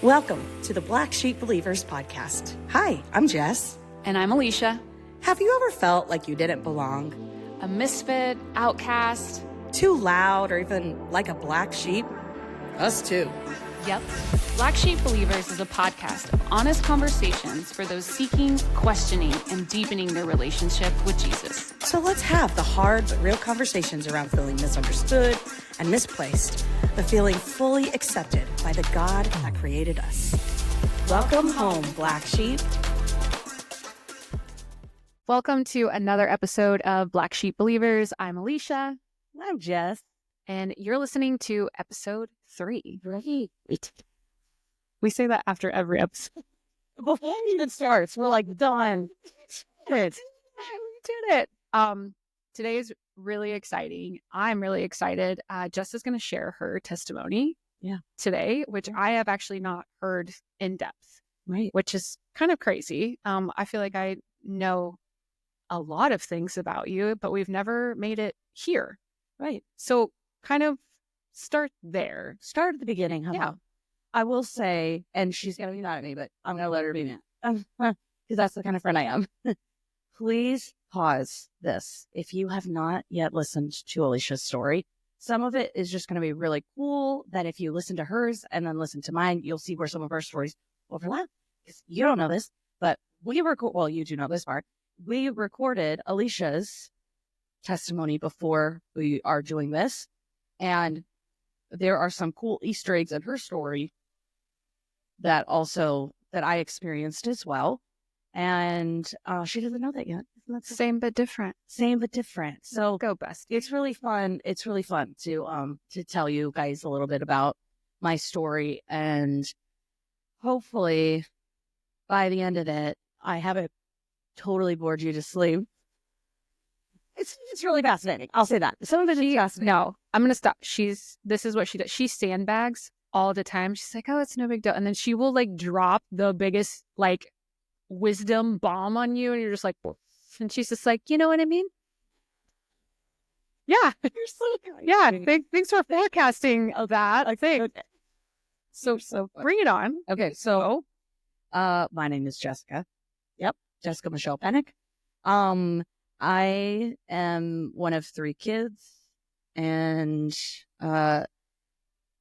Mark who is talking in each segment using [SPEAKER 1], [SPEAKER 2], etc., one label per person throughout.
[SPEAKER 1] Welcome to the Black Sheep Believers podcast. Hi, I'm Jess.
[SPEAKER 2] And I'm Alicia.
[SPEAKER 1] Have you ever felt like you didn't belong?
[SPEAKER 2] A misfit, outcast.
[SPEAKER 1] Too loud, or even like a black sheep? Us too.
[SPEAKER 2] Yep. Black Sheep Believers is a podcast of honest conversations for those seeking, questioning, and deepening their relationship with Jesus.
[SPEAKER 1] So let's have the hard but real conversations around feeling misunderstood and misplaced, but feeling fully accepted by the God that created us. Welcome home, Black Sheep.
[SPEAKER 2] Welcome to another episode of Black Sheep Believers. I'm Alicia.
[SPEAKER 1] I'm Jess.
[SPEAKER 2] And you're listening to episode 3.
[SPEAKER 1] Right.
[SPEAKER 2] We say that after every episode.
[SPEAKER 1] Before it even starts, we're like, done.
[SPEAKER 2] We did it. Today is really exciting. I'm really excited. Jess is going to share her testimony today, which I have actually not heard in depth,
[SPEAKER 1] Right.
[SPEAKER 2] which is kind of crazy. I feel like I know a lot of things about you, but we've never made it here.
[SPEAKER 1] Right.
[SPEAKER 2] So kind of start there.
[SPEAKER 1] Start at the beginning. How
[SPEAKER 2] Yeah.
[SPEAKER 1] about? I will say, and she's going to be mad at me, but I'm going to let her be mad. Because that's the kind of friend I am. Please pause this. If you have not yet listened to Alicia's story, some of it is just going to be really cool that if you listen to hers and then listen to mine, you'll see where some of our stories overlap. Because you don't know this, but well, you do know this part. We recorded Alicia's testimony before we are doing this. And there are some cool Easter eggs in her story that I experienced as well. And she doesn't know that yet.
[SPEAKER 2] Same but different.
[SPEAKER 1] Same but different. So
[SPEAKER 2] Go best.
[SPEAKER 1] it's really fun. It's really fun to tell you guys a little bit about my story. And hopefully by the end of it, I haven't totally bored you to sleep. It's really fascinating. I'll say that. Some of it is fascinating.
[SPEAKER 2] No, I'm going to stop. This is what she does. She sandbags all the time. She's like, oh, it's no big deal. And then she will like drop the biggest like wisdom bomb on you. And you're just like, whoa. And she's just like, you know what I mean? Yeah.
[SPEAKER 1] You're so kind.
[SPEAKER 2] Yeah. Thanks for forecasting that. I think.
[SPEAKER 1] Okay.
[SPEAKER 2] So bring it on.
[SPEAKER 1] Okay. So, my name is Jessica. Yep. Jessica Michelle Pennick. I am one of 3 kids, and I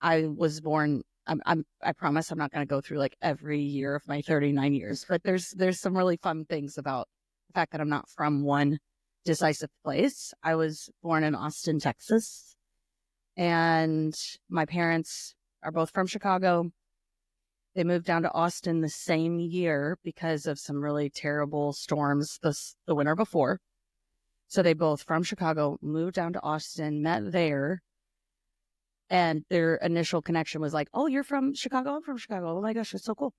[SPEAKER 1] was born. I promise I'm not going to go through like every year of my 39 years, but there's some really fun things about the fact that I'm not from one decisive place. I was born in Austin, Texas, and my parents are both from Chicago. They moved down to Austin the same year because of some really terrible storms the winter before. So they both from Chicago moved down to Austin, met there. And their initial connection was like, oh, you're from Chicago? I'm from Chicago. Oh my gosh, that's so cool.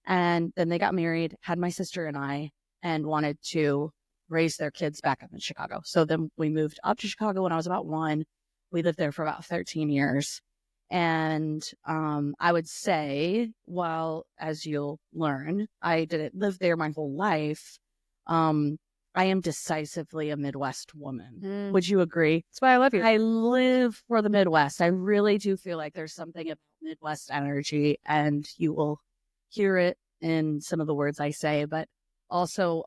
[SPEAKER 1] And then they got married, had my sister and I, and wanted to raise their kids back up in Chicago. So then we moved up to Chicago when I was about 1. We lived there for about 13 years. And I would say, well, as you'll learn, I didn't live there my whole life. I am decisively a Midwest woman. Would you agree?
[SPEAKER 2] That's why I love you.
[SPEAKER 1] I live for the Midwest. I really do feel like there's something about Midwest energy, and you will hear it in some of the words I say. But also,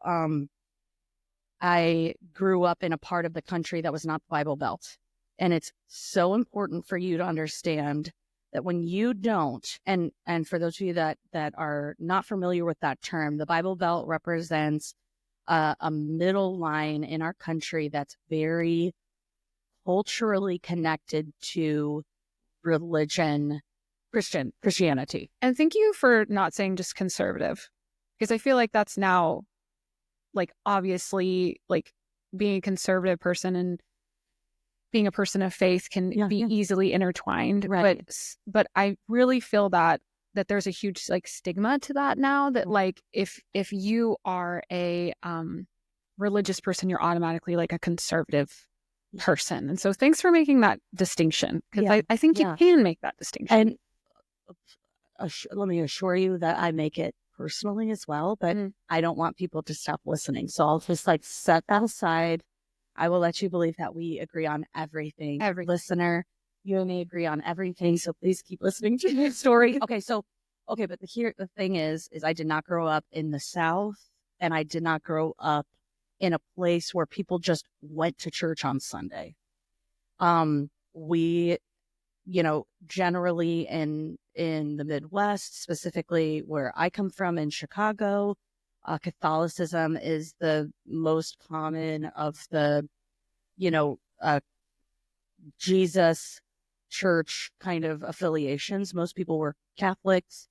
[SPEAKER 1] I grew up in a part of the country that was not the Bible Belt. And it's so important for you to understand that when you don't, and for those of you that are not familiar with that term, the Bible Belt represents a middle line in our country that's very culturally connected to religion, Christianity.
[SPEAKER 2] And thank you for not saying just conservative, because I feel like that's now like obviously like being a conservative person and being a person of faith can be easily intertwined.
[SPEAKER 1] Right.
[SPEAKER 2] But I really feel that there's a huge like stigma to that now, that like if you are a religious person, you're automatically like a conservative person. And so thanks for making that distinction, because I think you can make that distinction.
[SPEAKER 1] And let me assure you that I make it personally as well, but I don't want people to stop listening. So I'll just like set that aside. I will let you believe that we agree on everything. Every listener, you and me agree on everything. So please keep listening to the story. Okay. So okay, but the thing is I did not grow up in the South, and I did not grow up in a place where people just went to church on Sunday. We, generally in the Midwest, specifically where I come from in Chicago, Catholicism is the most common of the, Jesus church kind of affiliations. Most people were Catholics,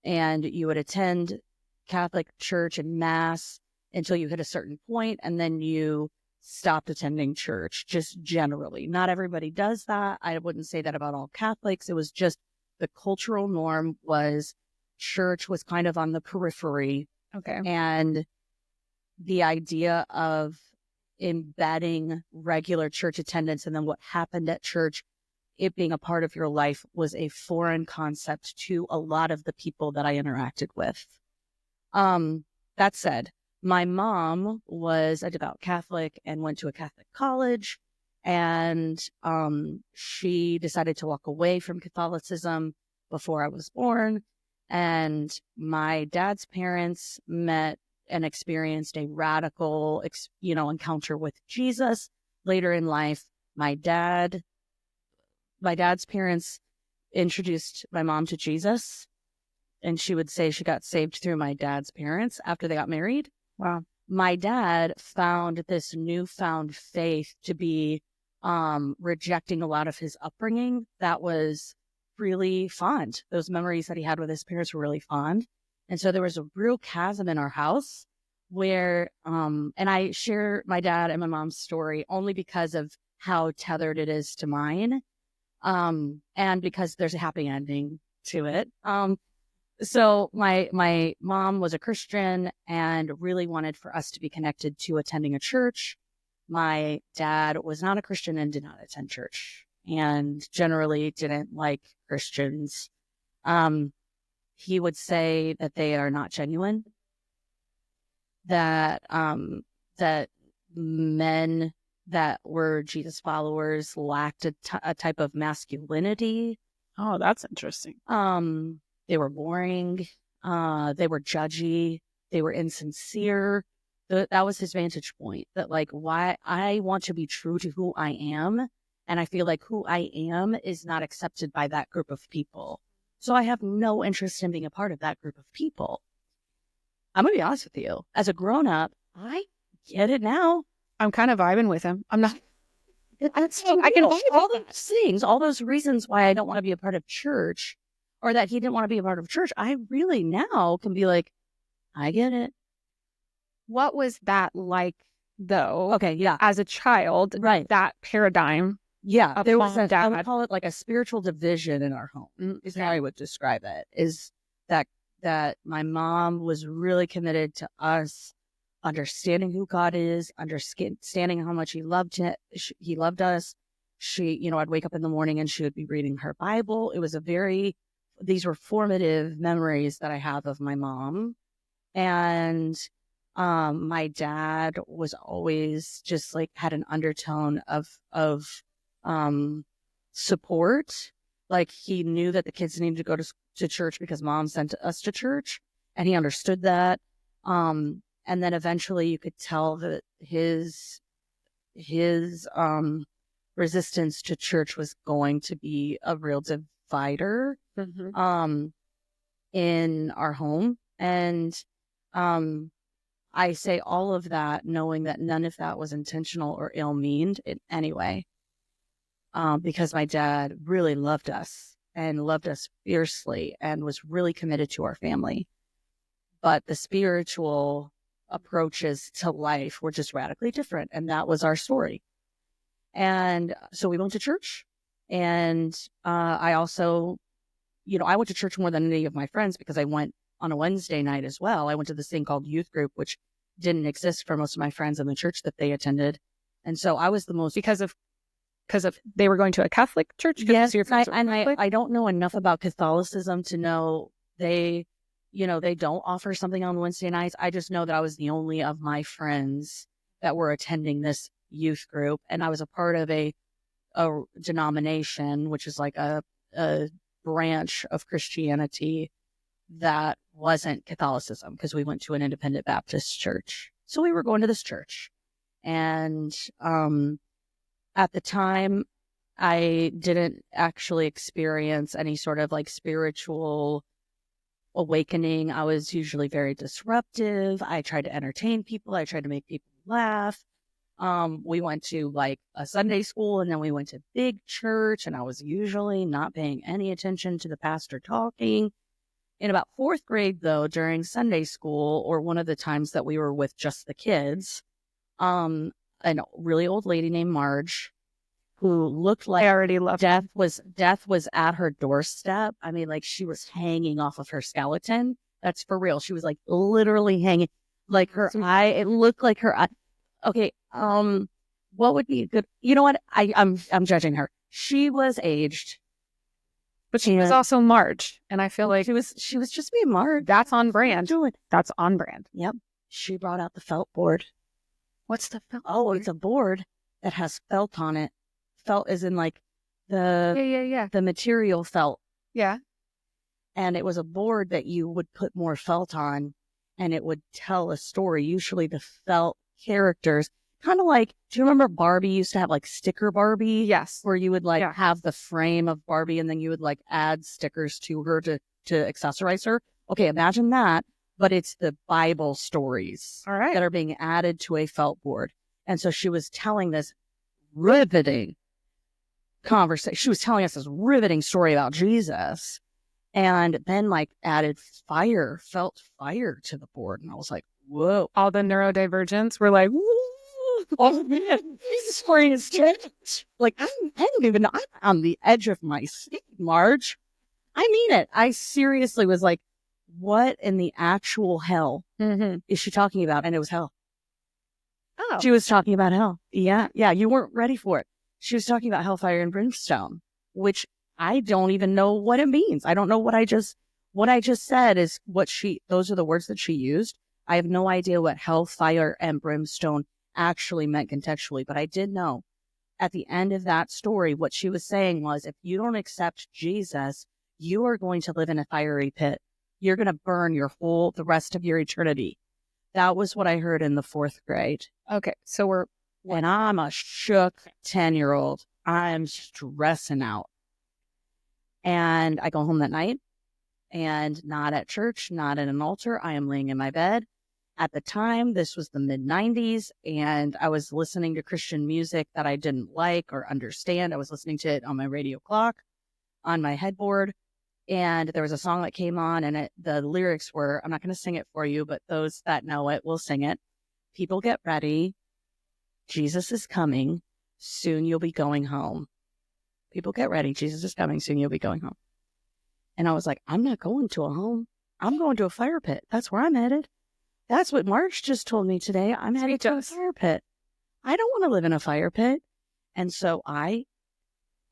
[SPEAKER 1] and you would attend Catholic church and mass until you hit a certain point, and then you stopped attending church, just generally. Not everybody does that. I wouldn't say that about all Catholics. It was just the cultural norm was church was kind of on the periphery.
[SPEAKER 2] Okay.
[SPEAKER 1] And the idea of embedding regular church attendance and then what happened at church, it being a part of your life, was a foreign concept to a lot of the people that I interacted with. That said, my mom was a devout Catholic and went to a Catholic college, and she decided to walk away from Catholicism before I was born. And my dad's parents met and experienced a radical, encounter with Jesus later in life. My dad's parents introduced my mom to Jesus, and she would say she got saved through my dad's parents after they got married.
[SPEAKER 2] Wow.
[SPEAKER 1] My dad found this newfound faith to be rejecting a lot of his upbringing that was really fond. Those memories that he had with his parents were really fond. And so there was a real chasm in our house where, and I share my dad and my mom's story only because of how tethered it is to mine. And because there's a happy ending to it. So my mom was a Christian and really wanted for us to be connected to attending a church. My dad was not a Christian and did not attend church, and generally didn't like Christians. He would say that they are not genuine, that that men that were Jesus followers lacked a type of masculinity.
[SPEAKER 2] Oh, that's interesting.
[SPEAKER 1] They were boring. They were judgy. They were insincere. That was his vantage point, that why I want to be true to who I am. And I feel like who I am is not accepted by that group of people. So I have no interest in being a part of that group of people. I'm going to be honest with you. As a grown up, I get it now.
[SPEAKER 2] I'm kind of vibing with him. I'm not.
[SPEAKER 1] I can all those things, all those reasons why I don't want to be a part of church, or that he didn't want to be a part of church. I really now can be like, I get it.
[SPEAKER 2] What was that like, though?
[SPEAKER 1] Okay, yeah.
[SPEAKER 2] As a child,
[SPEAKER 1] right?
[SPEAKER 2] That paradigm.
[SPEAKER 1] Yeah, there was I would call it like a spiritual division in our home. Is how I would describe it. Is that my mom was really committed to us understanding who God is, understanding how much He loved us. She, I'd wake up in the morning and she would be reading her Bible. It was these were formative memories that I have of my mom. And my dad was always just had an undertone of support. Like, he knew that the kids needed to go to church because mom sent us to church, and he understood that. And then eventually you could tell that his resistance to church was going to be a real divider in our home. And I say all of that knowing that none of that was intentional or ill-meaned in any way, because my dad really loved us and loved us fiercely and was really committed to our family. But the spiritual approaches to life were just radically different, and that was our story. And so we went to church, and I also, I went to church more than any of my friends because I went on a Wednesday night as well. I went to this thing called youth group, which didn't exist for most of my friends in the church that they attended. And so I was the most...
[SPEAKER 2] Because of they were going to a Catholic church?
[SPEAKER 1] Yes, I don't know enough about Catholicism to know they don't offer something on Wednesday nights. I just know that I was the only of my friends that were attending this youth group. And I was a part of a denomination, which is like a branch of Christianity that wasn't Catholicism, because we went to an independent Baptist church. So we were going to this church. And at the time, I didn't actually experience any sort of like spiritual awakening. I was usually very disruptive. I tried to entertain people. I tried to make people laugh. We went to like a Sunday school, and then we went to big church, and I was usually not paying any attention to the pastor talking. In about fourth grade, though, during Sunday school, or one of the times that we were with just the kids, a really old lady named Marge, who looked like
[SPEAKER 2] I already love
[SPEAKER 1] death was at her doorstep. I mean, like she was hanging off of her skeleton. That's for real. She was like literally hanging, like her eye. It looked like her eye. Okay. What would be good? You know what? I'm judging her. She was aged,
[SPEAKER 2] but she was also Marge, and I feel like
[SPEAKER 1] she was just being Marge.
[SPEAKER 2] That's on brand. That's on brand.
[SPEAKER 1] Yep. She brought out the felt board.
[SPEAKER 2] What's the felt?
[SPEAKER 1] Oh, it's a board that has felt on it. Felt is in like the the material felt.
[SPEAKER 2] Yeah.
[SPEAKER 1] And it was a board that you would put more felt on, and it would tell a story. Usually the felt characters, kind of like, do you remember Barbie used to have like sticker Barbie?
[SPEAKER 2] Yes.
[SPEAKER 1] Where you would like have the frame of Barbie, and then you would like add stickers to her to accessorize her. Okay, imagine that, but it's the Bible stories that are being added to a felt board. And so she was telling this riveting conversation. She was telling us this riveting story about Jesus, and then like added felt fire to the board. And I was like, whoa.
[SPEAKER 2] All the neurodivergents were like,
[SPEAKER 1] oh man, this story is changed. Like, I don't even know. I'm on the edge of my seat, Marge. I mean it. I seriously was like, what in the actual hell is she talking about? And it was hell.
[SPEAKER 2] Oh.
[SPEAKER 1] She was talking about hell. Yeah. You weren't ready for it. She was talking about hellfire and brimstone, which I don't even know what it means. I don't know what I just said is those are the words that she used. I have no idea what hellfire and brimstone actually meant contextually, but I did know at the end of that story, what she was saying was, if you don't accept Jesus, you are going to live in a fiery pit. You're going to burn the rest of your eternity. That was what I heard in the fourth grade.
[SPEAKER 2] Okay. So
[SPEAKER 1] when I'm a shook 10-year-old, I'm stressing out. And I go home that night, and not at church, not at an altar. I am laying in my bed. At the time, this was the mid-90s, and I was listening to Christian music that I didn't like or understand. I was listening to it on my radio clock, on my headboard, and there was a song that came on, and the lyrics were, I'm not going to sing it for you, but those that know it will sing it. People get ready. Jesus is coming. Soon you'll be going home. People get ready. Jesus is coming. Soon you'll be going home. And I was like, I'm not going to a home. I'm going to a fire pit. That's where I'm headed. That's what Marge just told me today. I'm headed to a fire pit. I don't want to live in a fire pit. And so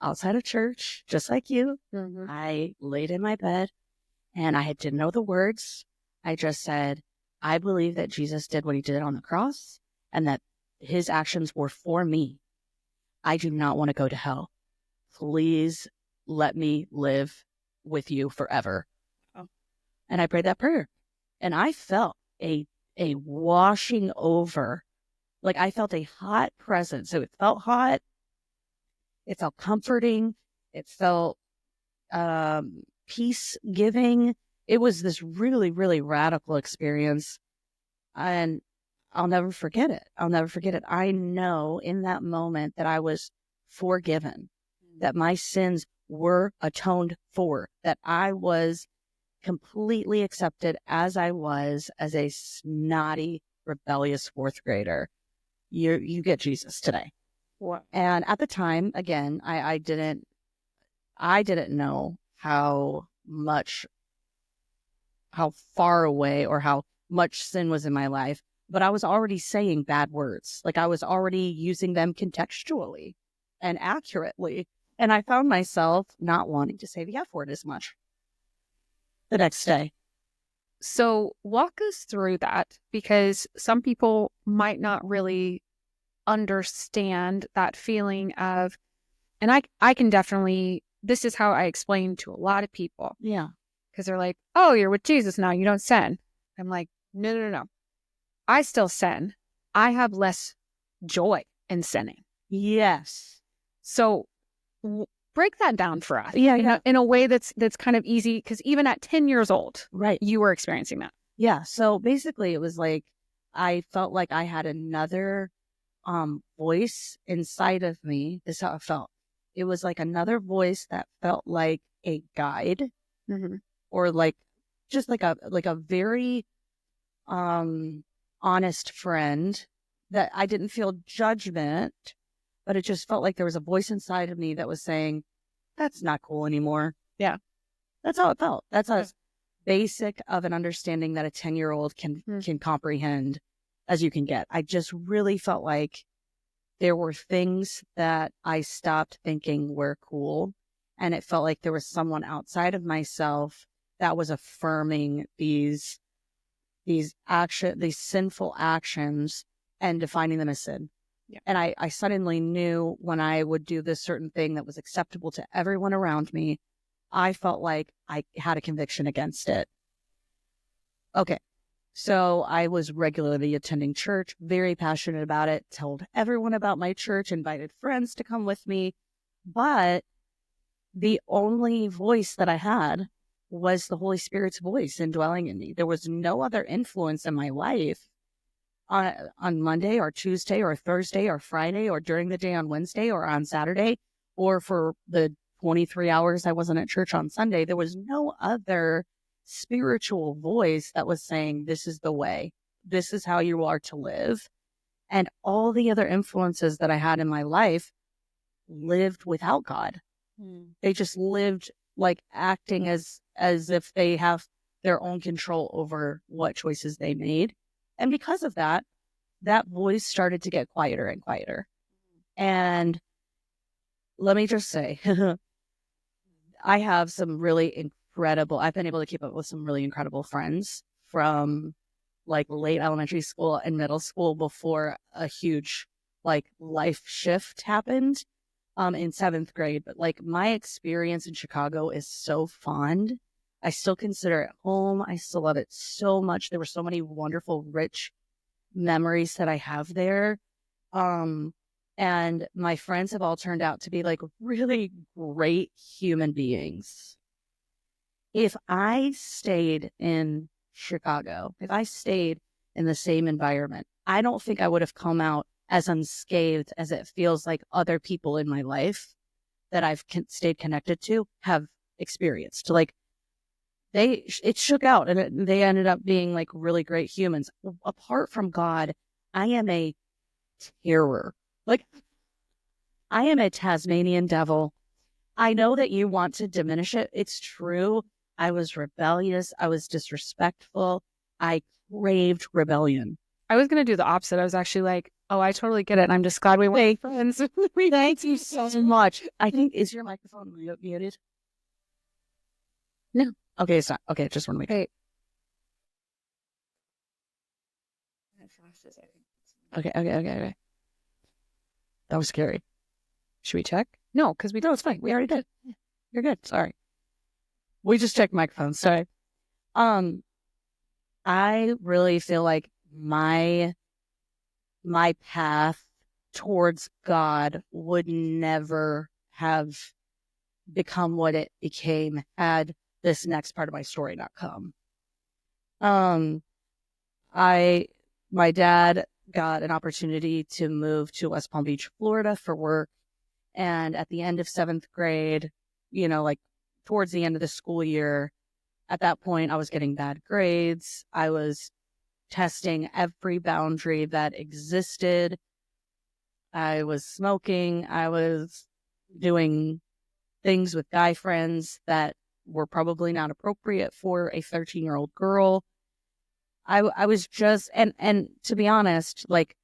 [SPEAKER 1] outside of church, just like you, I laid in my bed, and I didn't know the words. I just said, I believe that Jesus did what he did on the cross, and that his actions were for me. I do not want to go to hell. Please let me live with you forever. Oh. And I prayed that prayer, and I felt a washing over. Like, I felt a hot presence. So it felt hot. It felt comforting. It felt peace giving. It was this really, really radical experience. And I'll never forget it. I know in that moment that I was forgiven, that my sins were atoned for, that I was completely accepted as I was, as a snotty, rebellious fourth grader. You get Jesus today.
[SPEAKER 2] What?
[SPEAKER 1] And at the time, again, I didn't know how far away or how much sin was in my life, but I was already saying bad words. Like, I was already using them contextually and accurately. And I found myself not wanting to say the F word as much the next day.
[SPEAKER 2] So walk us through that, because some people might not really understand that feeling of, and I can definitely, this is how I explain to a lot of people.
[SPEAKER 1] Yeah.
[SPEAKER 2] because they're like, oh, you're with Jesus now, you don't sin. I'm like, no, no, no, no. I still sin. I have less joy in sinning.
[SPEAKER 1] Yes.
[SPEAKER 2] So break that down for us.
[SPEAKER 1] Yeah.
[SPEAKER 2] In a way that's kind of easy, because even at 10 years old,
[SPEAKER 1] right,
[SPEAKER 2] you were experiencing that.
[SPEAKER 1] Yeah. So basically it was like, I felt like I had another voice inside of me. This is how it felt. It was like another voice that felt like a guide, or like just like a very honest friend, that I didn't feel judgment, but it just felt like there was a voice inside of me that was saying, that's not cool anymore.
[SPEAKER 2] Yeah.
[SPEAKER 1] That's how it felt. That's as basic of an understanding that a 10-year-old can comprehend as you can get. I just really felt like there were things that I stopped thinking were cool. And it felt like there was someone outside of myself that was affirming these sinful actions and defining them as sin.
[SPEAKER 2] Yeah.
[SPEAKER 1] And I suddenly knew when I would do this certain thing that was acceptable to everyone around me, I felt like I had a conviction against it. Okay. So I was regularly attending church, very passionate about it, told everyone about my church, invited friends to come with me. But the only voice that I had was the Holy Spirit's voice indwelling in me. There was no other influence in my life on Monday or Tuesday or Thursday or Friday or during the day on Wednesday or on Saturday, or for the 23 hours I wasn't at church on Sunday. There was no other spiritual voice that was saying, this is the way, this is how you are to live. And all the other influences that I had in my life lived without God. They just lived like acting as if they have their own control over what choices they made. And because of that, that voice started to get quieter and quieter. And let me just say, I have some really incredible, I've been able to keep up with some really incredible friends from like late elementary school and middle school before a huge like life shift happened in 7th grade. But like my experience in Chicago is so fond. I still consider it home. I still love it so much. There were so many wonderful, rich memories that I have there. And my friends have all turned out to be like really great human beings. If I stayed in Chicago, if I stayed in the same environment, I don't think I would have come out as unscathed as it feels like other people in my life that I've stayed connected to have experienced. Like it shook out and they ended up being like really great humans. Apart from God, I am a terror. Like, I am a Tasmanian devil. I know that you want to diminish it. It's true. I was rebellious. I was disrespectful. I craved rebellion.
[SPEAKER 2] I was going to do the opposite. I was actually like, oh, I totally get it. And I'm just glad we went friends.
[SPEAKER 1] Thank you so much. I think, is your microphone muted? No. Okay, it's not. Okay, just want to make sure. Okay. That was scary.
[SPEAKER 2] Should we check? No, because we don't.
[SPEAKER 1] It's fine. We already did. You're good. Sorry. We just checked microphones. Sorry. I really feel like my path towards God would never have become what it became had this next part of my story not come. My dad got an opportunity to move to West Palm Beach, Florida for work. And at the end of 7th grade, like towards the end of the school year, at that point, I was getting bad grades. I was testing every boundary that existed. I was smoking. I was doing things with guy friends that were probably not appropriate for a 13-year-old girl. I was just, and to be honest, like,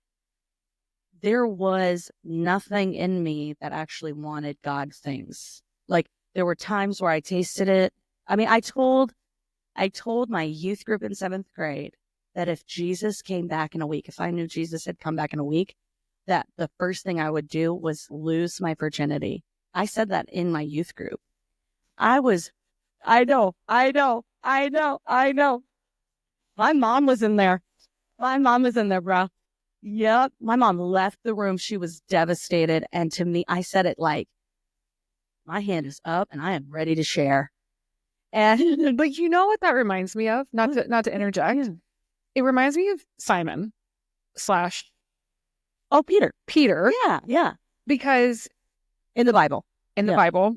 [SPEAKER 1] there was nothing in me that actually wanted God things. Like, there were times where I tasted it. I mean, I told my youth group in 7th grade that if Jesus came back in a week, if I knew Jesus had come back in a week, that the first thing I would do was lose my virginity. I said that in my youth group. I was I know. My mom was in there. Bro. Yep. My mom left the room. She was devastated. And to me, I said it like, my hand is up and I am ready to share. And
[SPEAKER 2] But you know what that reminds me of? Not to interject. It reminds me of Simon /
[SPEAKER 1] Peter. Yeah.
[SPEAKER 2] Because
[SPEAKER 1] in the Bible.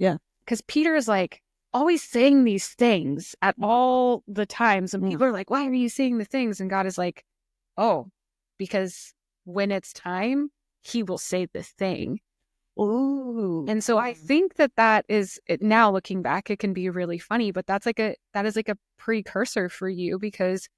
[SPEAKER 1] Yeah.
[SPEAKER 2] Because Peter is like always saying these things at all the times. And people are like, why are you saying the things? And God is like, oh, because when it's time, he will say the thing.
[SPEAKER 1] Ooh.
[SPEAKER 2] And so I think that is now looking back, it can be really funny, but that is like a precursor for you, because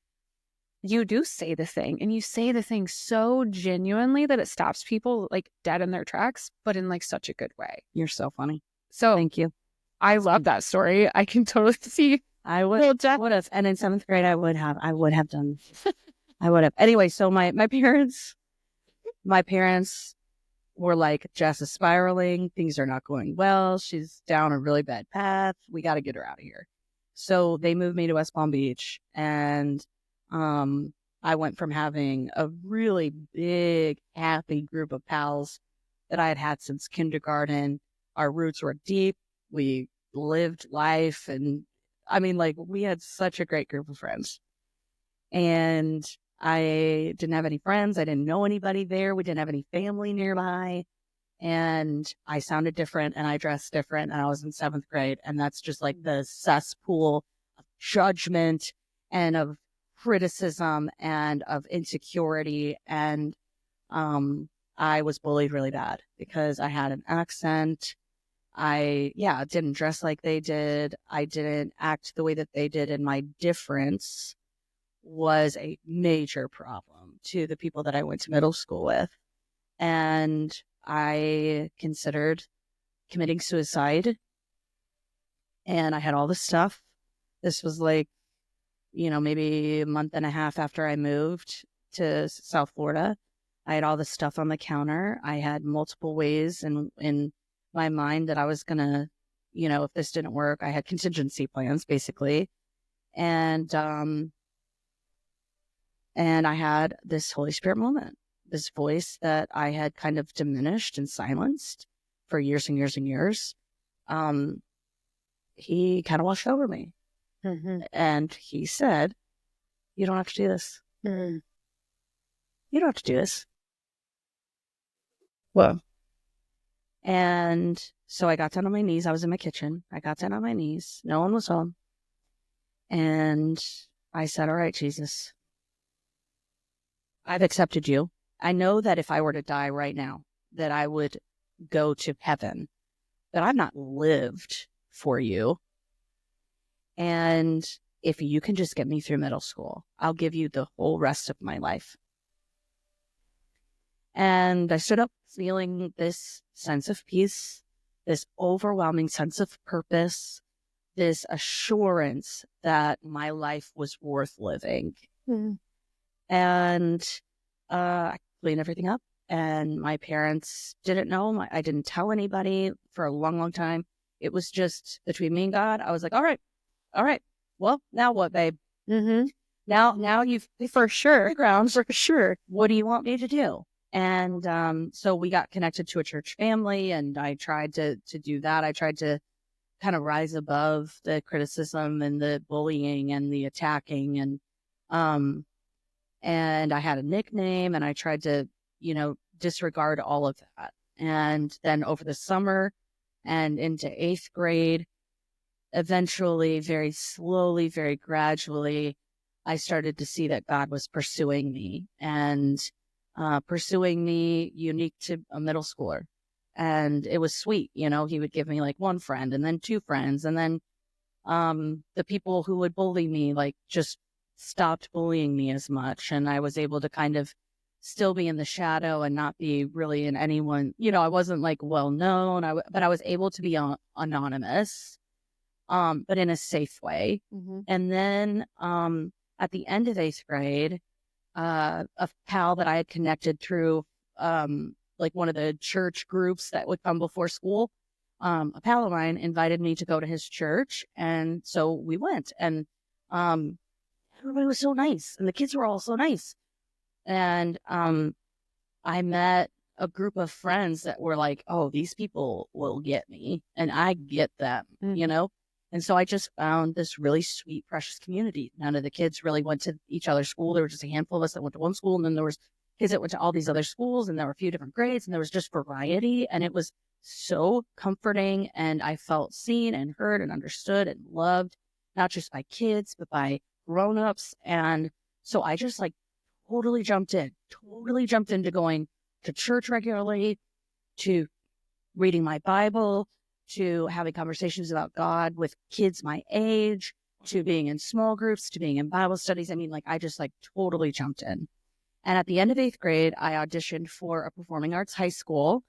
[SPEAKER 2] you do say the thing, and you say the thing so genuinely that it stops people like dead in their tracks, but in like such a good way.
[SPEAKER 1] You're so funny.
[SPEAKER 2] So
[SPEAKER 1] thank you.
[SPEAKER 2] I love that story. I can totally see.
[SPEAKER 1] I would have. And in 7th grade, I would have done. I would have. Anyway, so my parents were like, Jess is spiraling. Things are not going well. She's down a really bad path. We got to get her out of here. So they moved me to West Palm Beach, and I went from having a really big, happy group of pals that I had had since kindergarten. Our roots were deep. We lived life. And I mean, like, we had such a great group of friends. And I didn't have any friends. I didn't know anybody there. We didn't have any family nearby. And I sounded different and I dressed different. And I was in 7th grade. And that's just like the cesspool of judgment and of criticism and of insecurity. And I was bullied really bad because I had an accent. I didn't dress like they did. I didn't act the way that they did. And my difference was a major problem to the people that I went to middle school with. And I considered committing suicide. And I had all this stuff. This was like, maybe a month and a half after I moved to South Florida. I had all this stuff on the counter. I had multiple ways in my mind that I was going to, if this didn't work, I had contingency plans basically. And I had this Holy Spirit moment, this voice that I had kind of diminished and silenced for years and years and years. He kind of washed over me. Mm-hmm. And he said, you don't have to do this. Mm-hmm. You don't have to do this. Whoa. And so I got down on my knees. I was in my kitchen. I got down on my knees. No one was home. And I said, all right, Jesus, I've accepted you. I know that if I were to die right now, that I would go to heaven, that I've not lived for you. And if you can just get me through middle school, I'll give you the whole rest of my life. And I stood up feeling this sense of peace, this overwhelming sense of purpose, this assurance that my life was worth living. Mm. And I cleaned everything up. And my parents didn't know. I didn't tell anybody for a long, long time. It was just between me and God. I was like, all right. Well, now what, babe? Mm-hmm. Now you've for sure grounds for sure. What do you want me to do? And so we got connected to a church family, and I tried to do that. I tried to kind of rise above the criticism and the bullying and the attacking, and I had a nickname, and I tried to, disregard all of that. And then over the summer and into 8th grade, eventually, very slowly, very gradually, I started to see that God was pursuing me and pursuing me unique to a middle schooler. And it was sweet. He would give me like one friend and then 2 friends. And then the people who would bully me, like, just stopped bullying me as much. And I was able to kind of still be in the shadow and not be really in anyone. I wasn't like well known, but I was able to be anonymous, but in a safe way. Mm-hmm. And then at the end of 8th grade, a pal that I had connected through like one of the church groups that would come before school, a pal of mine invited me to go to his church. And so we went, and everybody was so nice, and the kids were all so nice. And I met a group of friends that were like, oh, these people will get me, and I get them, you know? And so I just found this really sweet, precious community. None of the kids really went to each other's school. There were just a handful of us that went to one school, and then there was kids that went to all these other schools, and there were a few different grades, and there was just variety. And it was so comforting, and I felt seen and heard and understood and loved, not just by kids, but by grown-ups. And so I just like totally jumped into going to church regularly, to reading my Bible, to having conversations about God with kids my age, to being in small groups, to being in Bible studies. I mean, like, I just like totally jumped in. And at the end of 8th grade, I auditioned for a performing arts high school,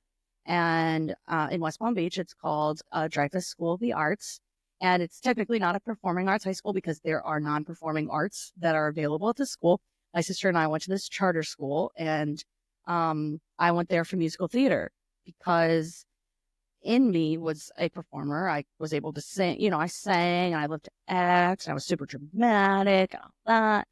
[SPEAKER 1] and in West Palm Beach, it's called Dreyfus School of the Arts. And it's technically not a performing arts high school because there are non-performing arts that are available at the school. My sister and I went to this charter school, and I went there for musical theater because in me was a performer. I was able to sing, you know, I sang, and I loved to act, and I was super dramatic and all that.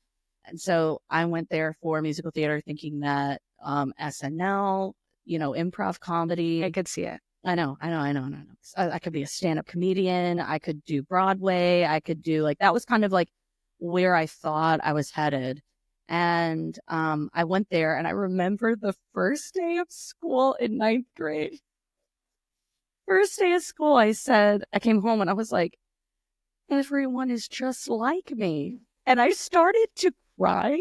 [SPEAKER 1] And so I went there for musical theater thinking that SNL, you know, improv comedy.
[SPEAKER 2] I could see it.
[SPEAKER 1] I know. I could be a stand-up comedian. I could do Broadway. I could do like, that was kind of like where I thought I was headed. And I went there, and I remember the first day of school in 9th grade. First day of school, I came home and I was like, everyone is just like me. And I started to cry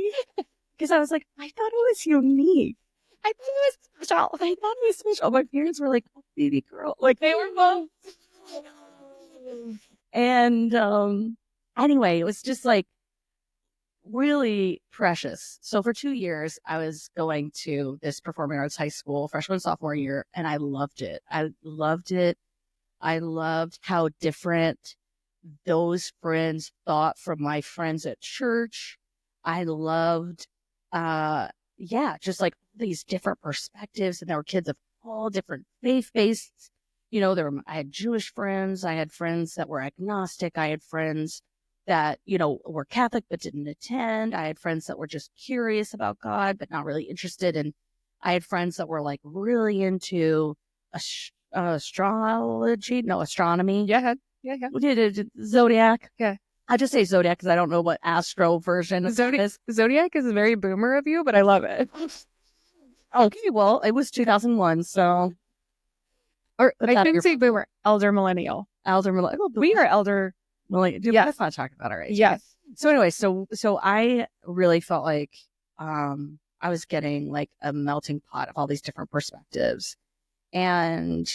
[SPEAKER 1] because I was like, I thought it was unique. I thought it was special. My parents were like, oh, baby girl. Like, they were both. And anyway, it was just like really precious. So for 2 years, I was going to this performing arts high school, freshman and sophomore year, and I loved it. I loved how different those friends thought from my friends at church. I loved, just like these different perspectives, and there were kids of all different faith-based, you know, I had Jewish friends, I had friends that were agnostic, I had friends that, you know, were Catholic but didn't attend, I had friends that were just curious about God but not really interested, and I had friends that were like really into astronomy.
[SPEAKER 2] Yeah.
[SPEAKER 1] Zodiac.
[SPEAKER 2] Yeah.
[SPEAKER 1] I just say Zodiac because I don't know what astro version is.
[SPEAKER 2] Zodiac is very boomer of you, but I love it.
[SPEAKER 1] Okay, well, it was 2001, so.
[SPEAKER 2] Or I shouldn't say boomer, elder millennial.
[SPEAKER 1] Elder millennial.
[SPEAKER 2] We are elder
[SPEAKER 1] millennial. Dude, let's not talk about our age.
[SPEAKER 2] Yes.
[SPEAKER 1] So anyway, so I really felt like I was getting like a melting pot of all these different perspectives. And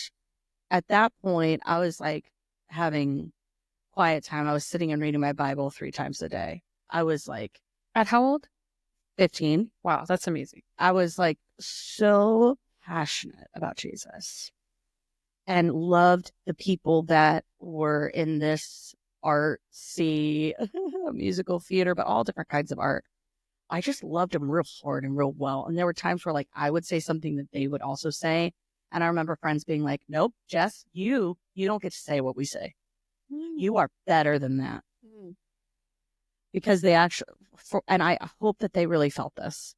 [SPEAKER 1] at that point, I was like having quiet time. I was sitting and reading my Bible 3 times a day. I was like,
[SPEAKER 2] at how old?
[SPEAKER 1] 15.
[SPEAKER 2] Wow, that's amazing.
[SPEAKER 1] I was like so passionate about Jesus and loved the people that were in this artsy musical theater, but all different kinds of art. I just loved them real hard and real well. And there were times where like I would say something that they would also say. And I remember friends being like, nope, Jess, you don't get to say what we say. You are better than that. Because they actually, and I hope that they really felt this.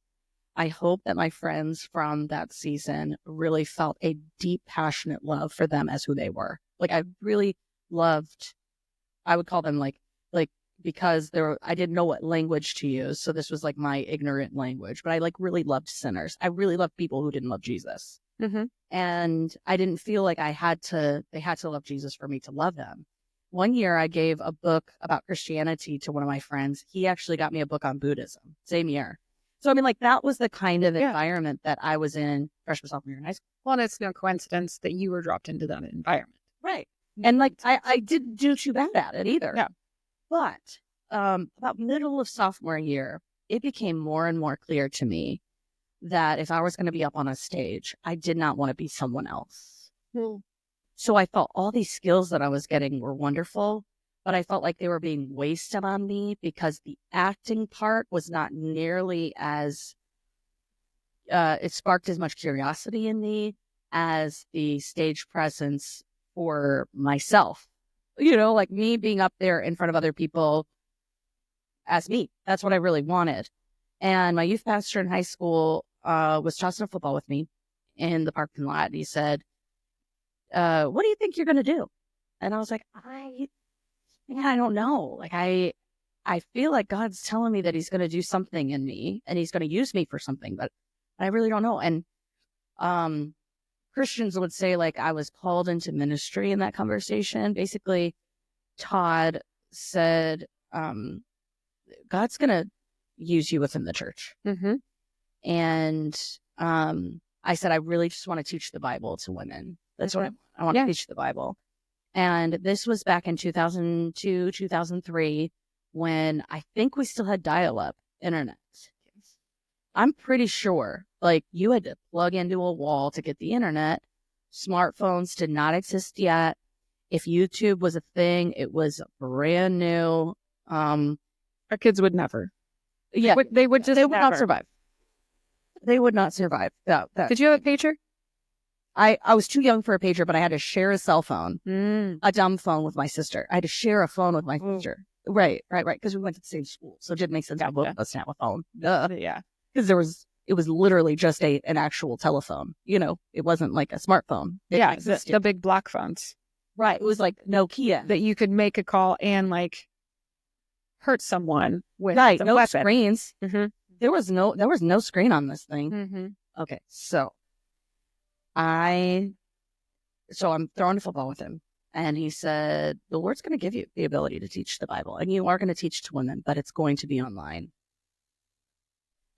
[SPEAKER 1] I hope that my friends from that season really felt a deep, passionate love for them as who they were. Like I really loved, I would call them like, because I didn't know what language to use. So this was like my ignorant language, but I like really loved sinners. I really loved people who didn't love Jesus.
[SPEAKER 2] Mm-hmm.
[SPEAKER 1] And I didn't feel like they had to love Jesus for me to love them. One year I gave a book about Christianity to one of my friends. He actually got me a book on Buddhism, same year. So, I mean, like that was the kind of environment that I was in freshman, sophomore year in high school.
[SPEAKER 2] Well, and it's no coincidence that you were dropped into that environment.
[SPEAKER 1] Right. And like, I didn't do too bad at it either.
[SPEAKER 2] Yeah.
[SPEAKER 1] But about middle of sophomore year, it became more and more clear to me that if I was going to be up on a stage, I did not want to be someone else. So I felt all these skills that I was getting were wonderful, but I felt like they were being wasted on me because the acting part was not nearly as, it sparked as much curiosity in me as the stage presence for myself, like me being up there in front of other people as me. That's what I really wanted. And my youth pastor in high school was tossing a football with me in the parking lot. He said, what do you think you're going to do? And I was like, I don't know. Like, I feel like God's telling me that he's going to do something in me and he's going to use me for something, but I really don't know. And Christians would say, like, I was called into ministry in that conversation. Basically, Todd said, God's going to use you within the church.
[SPEAKER 2] Mm-hmm.
[SPEAKER 1] And I said, I really just want to teach the Bible to women. That's what I want to teach the Bible. And this was back in 2002, 2003, when I think we still had dial-up internet. I'm pretty sure, like, you had to plug into a wall to get the internet. Smartphones did not exist yet. If YouTube was a thing, it was brand new.
[SPEAKER 2] Our kids would never.
[SPEAKER 1] Yeah,
[SPEAKER 2] they would
[SPEAKER 1] not survive. They would not survive. That.
[SPEAKER 2] Did you have a pager?
[SPEAKER 1] I was too young for a pager, but I had to share a cell phone, a dumb phone with my sister. I had to share a phone with my sister. Right. Because we went to the same school, so it didn't make sense to both of us to have a phone.
[SPEAKER 2] Yeah.
[SPEAKER 1] Because it was literally just an actual telephone. It wasn't like a smartphone.
[SPEAKER 2] The big block phones.
[SPEAKER 1] Right. It was like Nokia
[SPEAKER 2] that you could make a call and like hurt someone with
[SPEAKER 1] no
[SPEAKER 2] weapon.
[SPEAKER 1] Screens.
[SPEAKER 2] Mm-hmm.
[SPEAKER 1] There was no screen on this thing.
[SPEAKER 2] Mm-hmm.
[SPEAKER 1] Okay, so I'm throwing a football with him, and he said, the Lord's going to give you the ability to teach the Bible, and you are going to teach to women, but it's going to be online.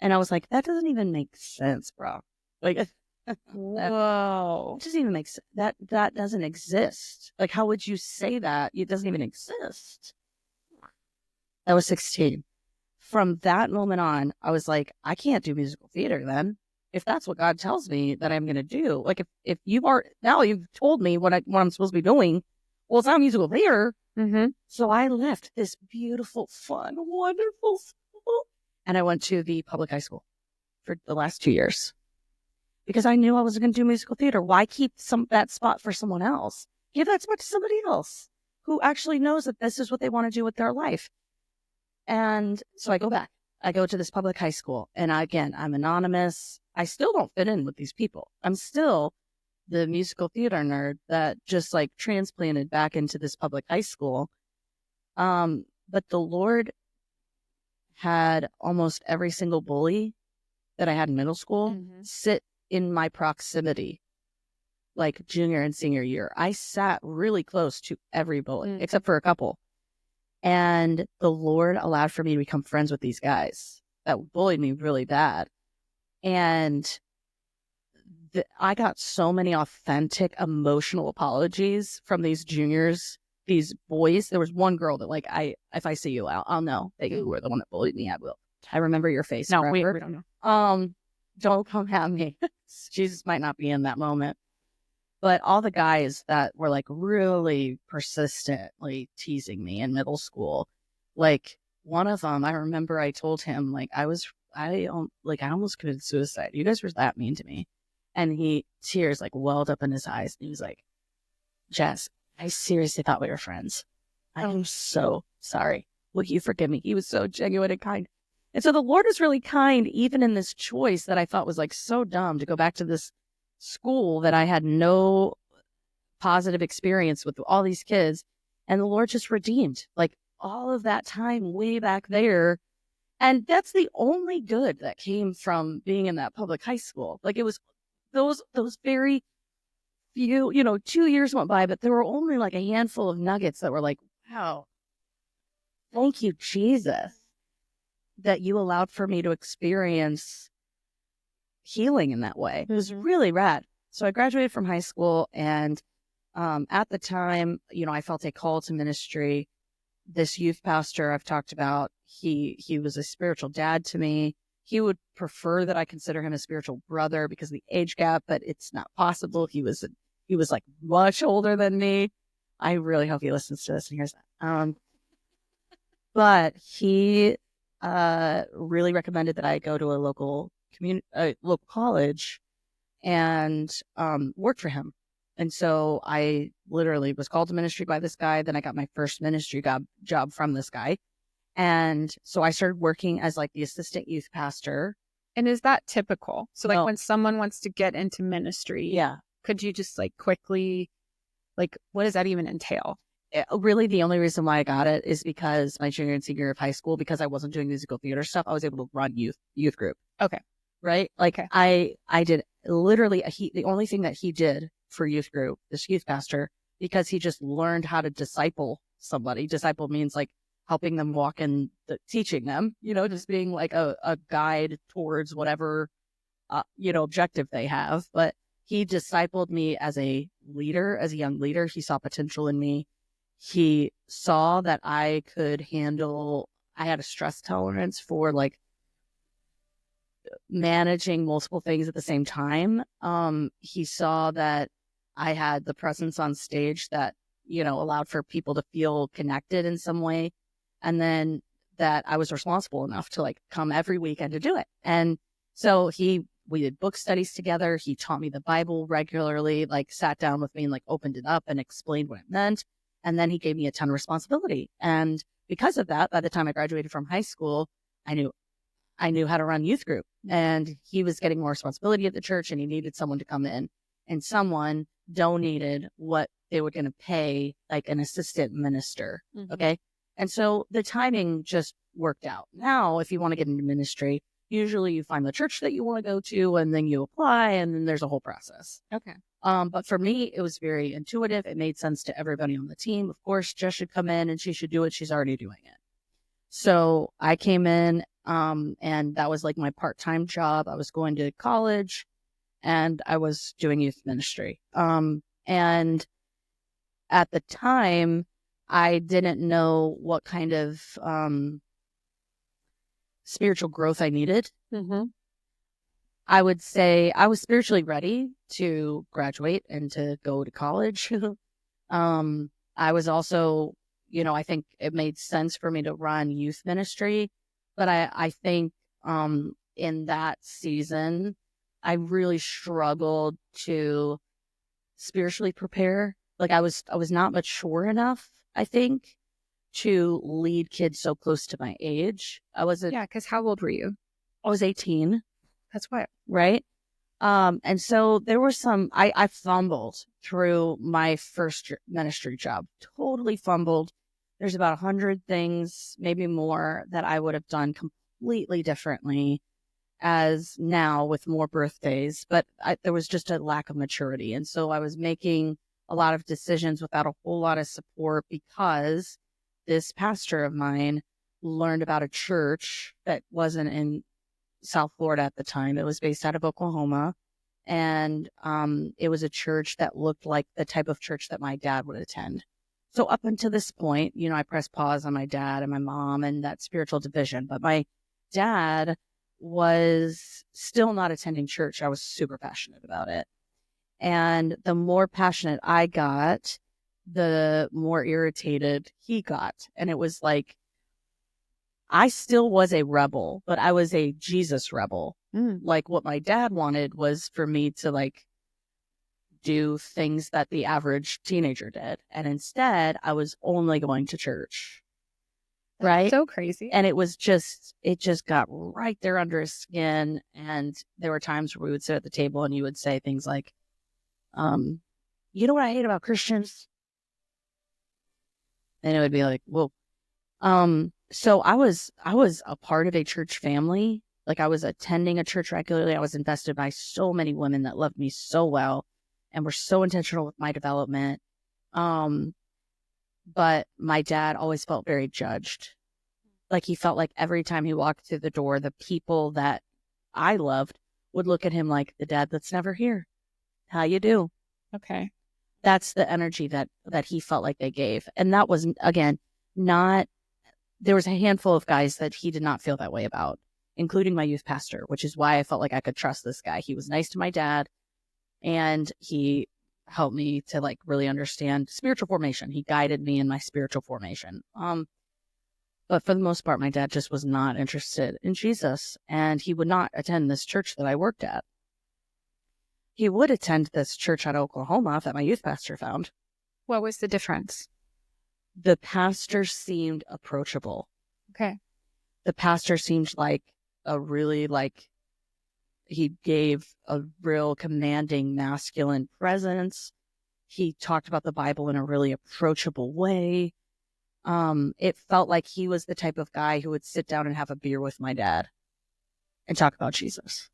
[SPEAKER 1] And I was like, that doesn't even make sense, bro. Like,
[SPEAKER 2] whoa,
[SPEAKER 1] it doesn't even make sense. That doesn't exist. Like, how would you say that? It doesn't even exist. I was 16. From that moment on, I was like, I can't do musical theater then. If that's what God tells me that I'm going to do, like if you've told me what I'm supposed to be doing, well, it's not musical theater.
[SPEAKER 2] Mm-hmm.
[SPEAKER 1] So I left this beautiful, fun, wonderful school, and I went to the public high school for the last 2 years because I knew I wasn't going to do musical theater. Why keep that spot for someone else? Give that spot to somebody else who actually knows that this is what they want to do with their life. And so I go back. I go to this public high school, and I'm anonymous. I still don't fit in with these people. I'm still the musical theater nerd that just like transplanted back into this public high school. But the Lord had almost every single bully that I had in middle school sit in my proximity, like junior and senior year. I sat really close to every bully, except for a couple. And the Lord allowed for me to become friends with these guys that bullied me really bad. And I got so many authentic emotional apologies from these juniors, these boys. There was one girl that, like, if I see you out, I'll know that you were the one that bullied me. I remember your face.
[SPEAKER 2] No, we don't know.
[SPEAKER 1] Don't come at me. Jesus might not be in that moment. But all the guys that were like really persistently teasing me in middle school, like one of them, I remember I told him like I almost committed suicide. You guys were that mean to me. And tears like welled up in his eyes. And he was like, Jess, I seriously thought we were friends. I am so sorry. Will you forgive me? He was so genuine and kind. And so the Lord is really kind, even in this choice that I thought was like so dumb to go back to this school that I had no positive experience with all these kids. And the Lord just redeemed like all of that time way back there. And that's the only good that came from being in that public high school. Like it was those very few, 2 years went by, but there were only like a handful of nuggets that were like, wow, thank you, Jesus, that you allowed for me to experience healing in that way. It was really rad. So I graduated from high school, and at the time, I felt a call to ministry. This youth pastor I've talked about, he was a spiritual dad to me. He would prefer that I consider him a spiritual brother because of the age gap, but it's not possible. He was like much older than me. I really hope he listens to this and hears that. But he really recommended that I go to a local college and work for him. And so I literally was called to ministry by this guy. Then I got my first ministry job from this guy. And so I started working as like the assistant youth pastor.
[SPEAKER 2] And is that typical? So like
[SPEAKER 1] No.
[SPEAKER 2] when someone wants to get into ministry,
[SPEAKER 1] Yeah.
[SPEAKER 2] could you just like quickly, like, what does that even entail?
[SPEAKER 1] Really, the only reason why I got it is because my junior and senior year of high school, because I wasn't doing musical theater stuff, I was able to run youth group.
[SPEAKER 2] Okay.
[SPEAKER 1] Right? Like
[SPEAKER 2] Okay.
[SPEAKER 1] I did literally the only thing that he did for youth group, this youth pastor, because he just learned how to disciple somebody. Disciple means like helping them walk in teaching them, just being like a guide towards whatever, objective they have. But he discipled me as a leader, as a young leader. He saw potential in me. He saw that I had a stress tolerance for like managing multiple things at the same time. He saw that I had the presence on stage that, allowed for people to feel connected in some way. And then that I was responsible enough to like come every weekend to do it. And so we did book studies together. He taught me the Bible regularly, like sat down with me and like opened it up and explained what it meant. And then he gave me a ton of responsibility. And because of that, by the time I graduated from high school, I knew how to run youth group, and he was getting more responsibility at the church, and he needed someone to come in, and someone donated what they were going to pay like an assistant minister. Mm-hmm. Okay. And so the timing just worked out. Now, if you want to get into ministry, usually you find the church that you want to go to, and then you apply, and then there's a whole process.
[SPEAKER 2] Okay.
[SPEAKER 1] But for me, it was very intuitive. It made sense to everybody on the team. Of course, Jess should come in and she should do it. She's already doing it. So I came in, and that was like my part-time job. I was going to college and I was doing youth ministry. And at the time, I didn't know what kind of spiritual growth I needed. Mm-hmm. I would say I was spiritually ready to graduate and to go to college. I was also, I think it made sense for me to run youth ministry. But I think in that season, I really struggled to spiritually prepare. Like I was not mature enough, I think, to lead kids so close to my age.
[SPEAKER 2] Yeah, because how old were you?
[SPEAKER 1] I was 18.
[SPEAKER 2] That's what,
[SPEAKER 1] right? And so there were I fumbled through my first ministry job, totally fumbled. There's about 100 things, maybe more, that I would have done completely differently as now with more birthdays. But there was just a lack of maturity. And so I was making a lot of decisions without a whole lot of support because this pastor of mine learned about a church that wasn't in South Florida at the time. It was based out of Oklahoma. And it was a church that looked like the type of church that my dad would attend. So up until this point, I pressed pause on my dad and my mom and that spiritual division. But my dad was still not attending church. I was super passionate about it. And the more passionate I got, the more irritated he got. And it was like, I still was a rebel, but I was a Jesus rebel. Like what my dad wanted was for me to like do things that the average teenager did. And instead I was only going to church. Right?
[SPEAKER 2] So crazy.
[SPEAKER 1] And it just got right there under his skin. And there were times where we would sit at the table and you would say things like, you know what I hate about Christians? And it would be like, well, so I was a part of a church family. Like I was attending a church regularly. I was invested by so many women that loved me so well and were so intentional with my development. But my dad always felt very judged. Like he felt like every time he walked through the door, the people that I loved would look at him like the dad that's never here. How you do?
[SPEAKER 2] Okay.
[SPEAKER 1] That's the energy that he felt like they gave. And that was, again, there was a handful of guys that he did not feel that way about, including my youth pastor, which is why I felt like I could trust this guy. He was nice to my dad and he helped me to like really understand spiritual formation. He guided me in my spiritual formation. But for the most part, my dad just was not interested in Jesus and he would not attend this church that I worked at. he would attend this church out of Oklahoma that my youth pastor found.
[SPEAKER 2] What was the difference?
[SPEAKER 1] The pastor seemed approachable.
[SPEAKER 2] Okay.
[SPEAKER 1] The pastor seemed like a really he gave a real commanding masculine presence. He talked about the Bible in a really approachable way. It felt like he was the type of guy who would sit down and have a beer with my dad and talk about Jesus.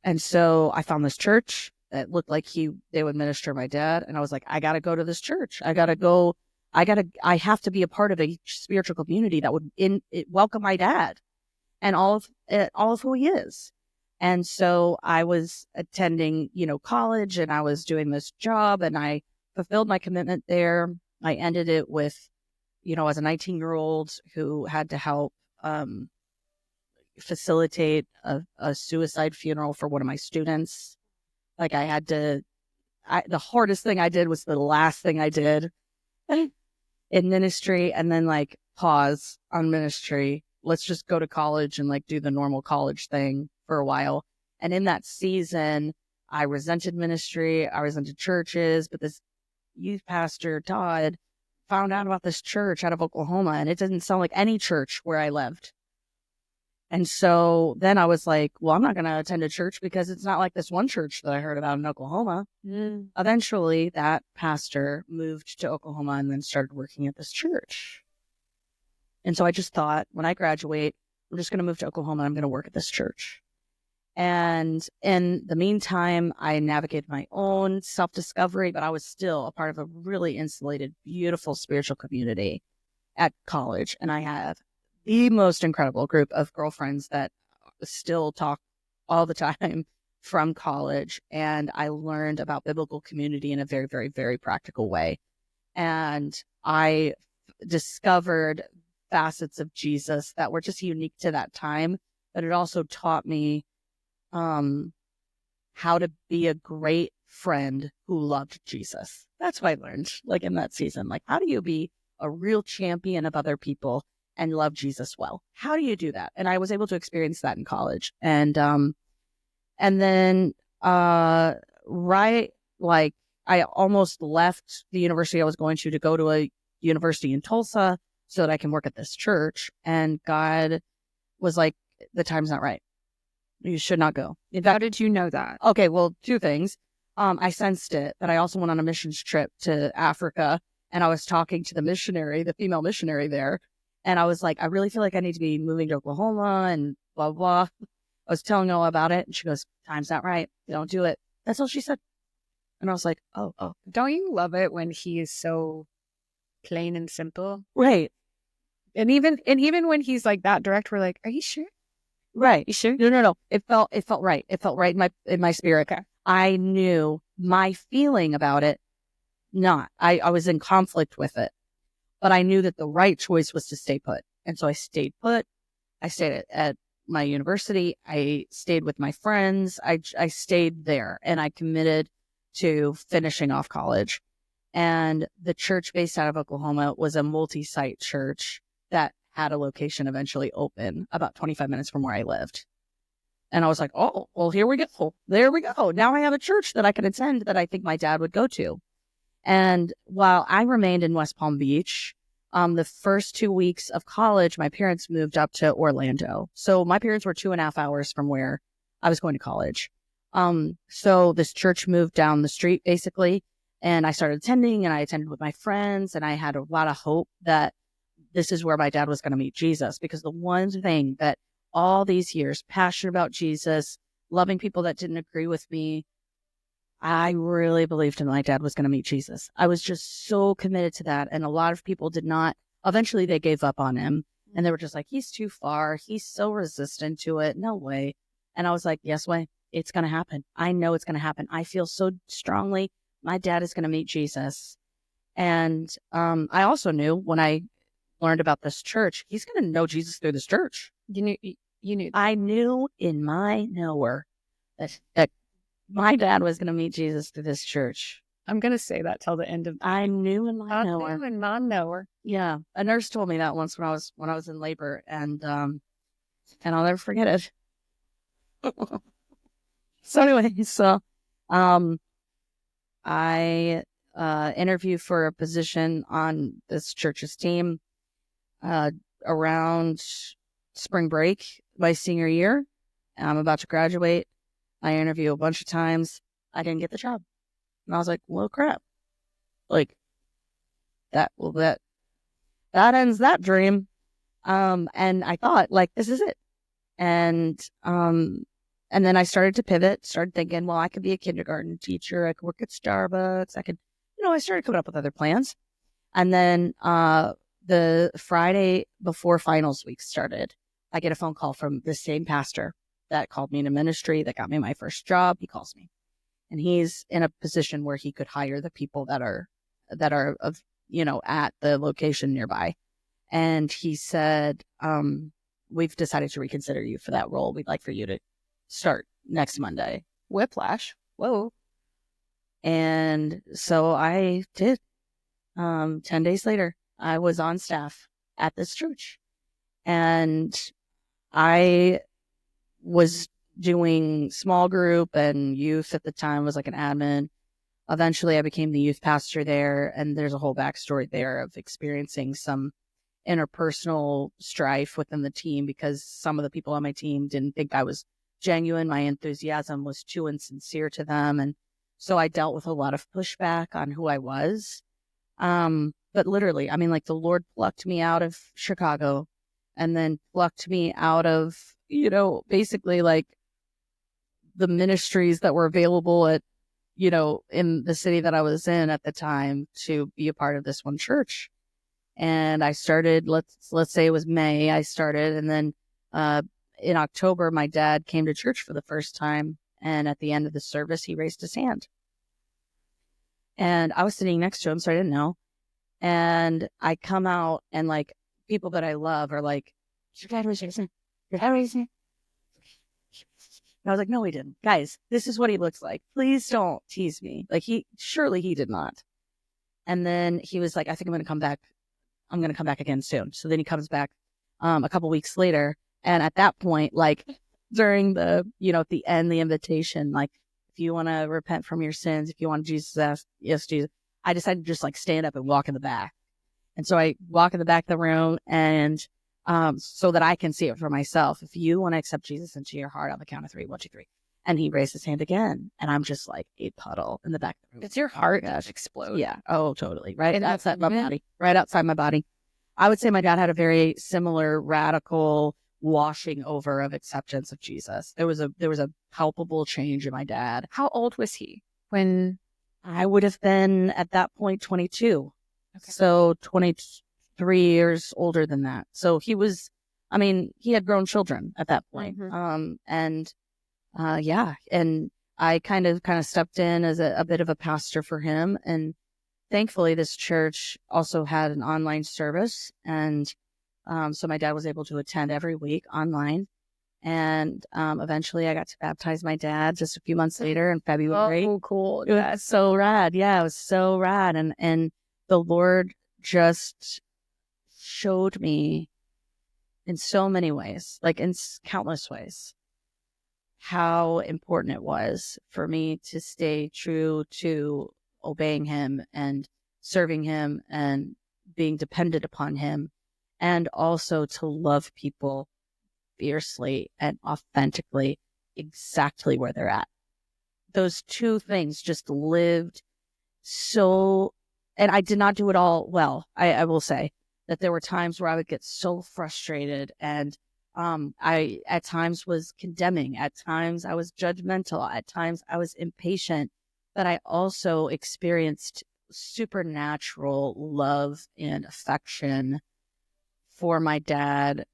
[SPEAKER 1] And so I found this church that looked like they would minister my dad. And I was like, I got to go to this church. I have to be a part of a spiritual community that would welcome my dad and all of who he is. And so I was attending, college, and I was doing this job, and I fulfilled my commitment there. I ended it with, as a 19-year-old who had to help facilitate a suicide funeral for one of my students. Like the hardest thing I did was the last thing I did in ministry, and then pause on ministry. Let's just go to college and do the normal college thing for a while. And in that season, I resented ministry. I resented churches, but this youth pastor, Todd, found out about this church out of Oklahoma, and it didn't sound like any church where I lived. And so then I was like, well, I'm not going to attend a church because it's not like this one church that I heard about in Oklahoma. Eventually, that pastor moved to Oklahoma and then started working at this church. And so I just thought, when I graduate, I'm just going to move to Oklahoma. I'm going to work at this church. And in the meantime, I navigated my own self-discovery, but I was still a part of a really insulated, beautiful spiritual community at college. And I have the most incredible group of girlfriends that still talk all the time from college. And I learned about biblical community in a very, very, very practical way. And I discovered facets of Jesus that were just unique to that time, but it also taught me how to be a great friend who loved Jesus. That's what I learned, in that season. How do you be a real champion of other people and love Jesus well? How do you do that? And I was able to experience that in college. And then I almost left the university I was going to go to a university in Tulsa so that I can work at this church. And God was like, the time's not right. You should not go.
[SPEAKER 2] How did you know that?
[SPEAKER 1] Okay, well, two things. I sensed it, but I also went on a missions trip to Africa, and I was talking to the female missionary there. And I was like, I really feel like I need to be moving to Oklahoma and blah, blah. I was telling her all about it. And she goes, time's not right. Don't do it. That's all she said. And I was like, oh.
[SPEAKER 2] Don't you love it when he is so plain and simple?
[SPEAKER 1] Right.
[SPEAKER 2] And even when he's that direct, we're like, are you sure?
[SPEAKER 1] Right.
[SPEAKER 2] You sure?
[SPEAKER 1] No. It felt right. It felt right in my spirit.
[SPEAKER 2] Okay.
[SPEAKER 1] I knew my feeling about it. I was in conflict with it, but I knew that the right choice was to stay put. And so I stayed put. I stayed at my university. I stayed with my friends. I stayed there, and I committed to finishing off college. And the church based out of Oklahoma was a multi-site church that had a location eventually open about 25 minutes from where I lived. And I was like, oh, well, here we go. There we go. Now I have a church that I can attend that I think my dad would go to. And while I remained in West Palm Beach, the first 2 weeks of college, my parents moved up to Orlando. So my parents were 2.5 hours from where I was going to college. So this church moved down the street, basically, and I started attending, and I attended with my friends, and I had a lot of hope that this is where my dad was going to meet Jesus, because the one thing that all these years, passionate about Jesus, loving people that didn't agree with me, I really believed that my dad was going to meet Jesus. I was just so committed to that. And a lot of people did not. Eventually they gave up on him, and they were just like, he's too far. He's so resistant to it. No way. And I was like, yes way. It's going to happen. I know it's going to happen. I feel so strongly my dad is going to meet Jesus. And I also knew when I learned about this church, he's going to know Jesus through this church.
[SPEAKER 2] You knew.
[SPEAKER 1] I knew in my knower that my dad was going to meet Jesus through this church.
[SPEAKER 2] I'm going to say that till the end of.
[SPEAKER 1] I knew in my knower.
[SPEAKER 2] I knew in my knower.
[SPEAKER 1] Yeah, a nurse told me that once when I was in labor, and I'll never forget it. So anyway, I interviewed for a position on this church's team around spring break my senior year. I'm about to graduate. I interviewed a bunch of times. I didn't get the job. And I was like, well, crap. Like, that ends that dream. And I thought, like, this is it. And then I started to pivot, started thinking, well, I could be a kindergarten teacher. I could work at Starbucks. I started coming up with other plans. And then the Friday before finals week started, I get a phone call from the same pastor that called me into ministry, that got me my first job. He calls me, and he's in a position where he could hire the people that are of, at the location nearby. And he said, we've decided to reconsider you for that role. We'd like for you to start next Monday.
[SPEAKER 2] Whiplash. Whoa.
[SPEAKER 1] And so I did. 10 days later, I was on staff at this church, and I was doing small group and youth at the time, was like an admin. Eventually I became the youth pastor there, and there's a whole backstory there of experiencing some interpersonal strife within the team because some of the people on my team didn't think I was genuine. My enthusiasm was too insincere to them. And so I dealt with a lot of pushback on who I was. But literally, I mean, like, the Lord plucked me out of Chicago and then plucked me out of, basically like the ministries that were available at, in the city that I was in at the time to be a part of this one church. And I started, let's say it was May, I started. And then, in October, my dad came to church for the first time. And at the end of the service, he raised his hand. And I was sitting next to him, so I didn't know. And I come out, and like, people that I love are like, your dad raised his hand? Your dad raised his hand? And I was like, no, he didn't. Guys, this is what he looks like. Please don't tease me. Like, surely he did not. And then he was like, I think I'm going to come back. I'm going to come back again soon. So then he comes back a couple weeks later. And at that point, like, during the, at the end, the invitation, like, if you want to repent from your sins, if you want Jesus, yes, Jesus, I decided to just like stand up and walk in the back. And so I walk in the back of the room, and so that I can see it for myself. If you want to accept Jesus into your heart, on the count of 3, 1, 2, 3. And he raised his hand again. And I'm just like a puddle in the back of the room.
[SPEAKER 2] Does your heart explode?
[SPEAKER 1] Yeah. Oh, totally. Right outside my body. Right outside my body. I would say my dad had a very similar radical washing over of acceptance of Jesus. There was a palpable change in my dad.
[SPEAKER 2] How old was he when?
[SPEAKER 1] I would have been at that point 22.
[SPEAKER 2] Okay.
[SPEAKER 1] So 23 years older than that. So he was, he had grown children at that point.
[SPEAKER 2] Mm-hmm.
[SPEAKER 1] And I kind of stepped in as a bit of a pastor for him. And thankfully, this church also had an online service. And so my dad was able to attend every week online. And eventually I got to baptize my dad just a few months later in February.
[SPEAKER 2] Oh, cool.
[SPEAKER 1] It was so rad. Yeah, it was so rad. And the Lord just showed me in so many ways, like in countless ways, how important it was for me to stay true to obeying him and serving him and being dependent upon him, and also to love people fiercely and authentically, exactly where they're at. Those two things just lived so, and I did not do it all well. I will say that there were times where I would get so frustrated, and I at times was condemning, at times I was judgmental, at times I was impatient, but I also experienced supernatural love and affection for my dad,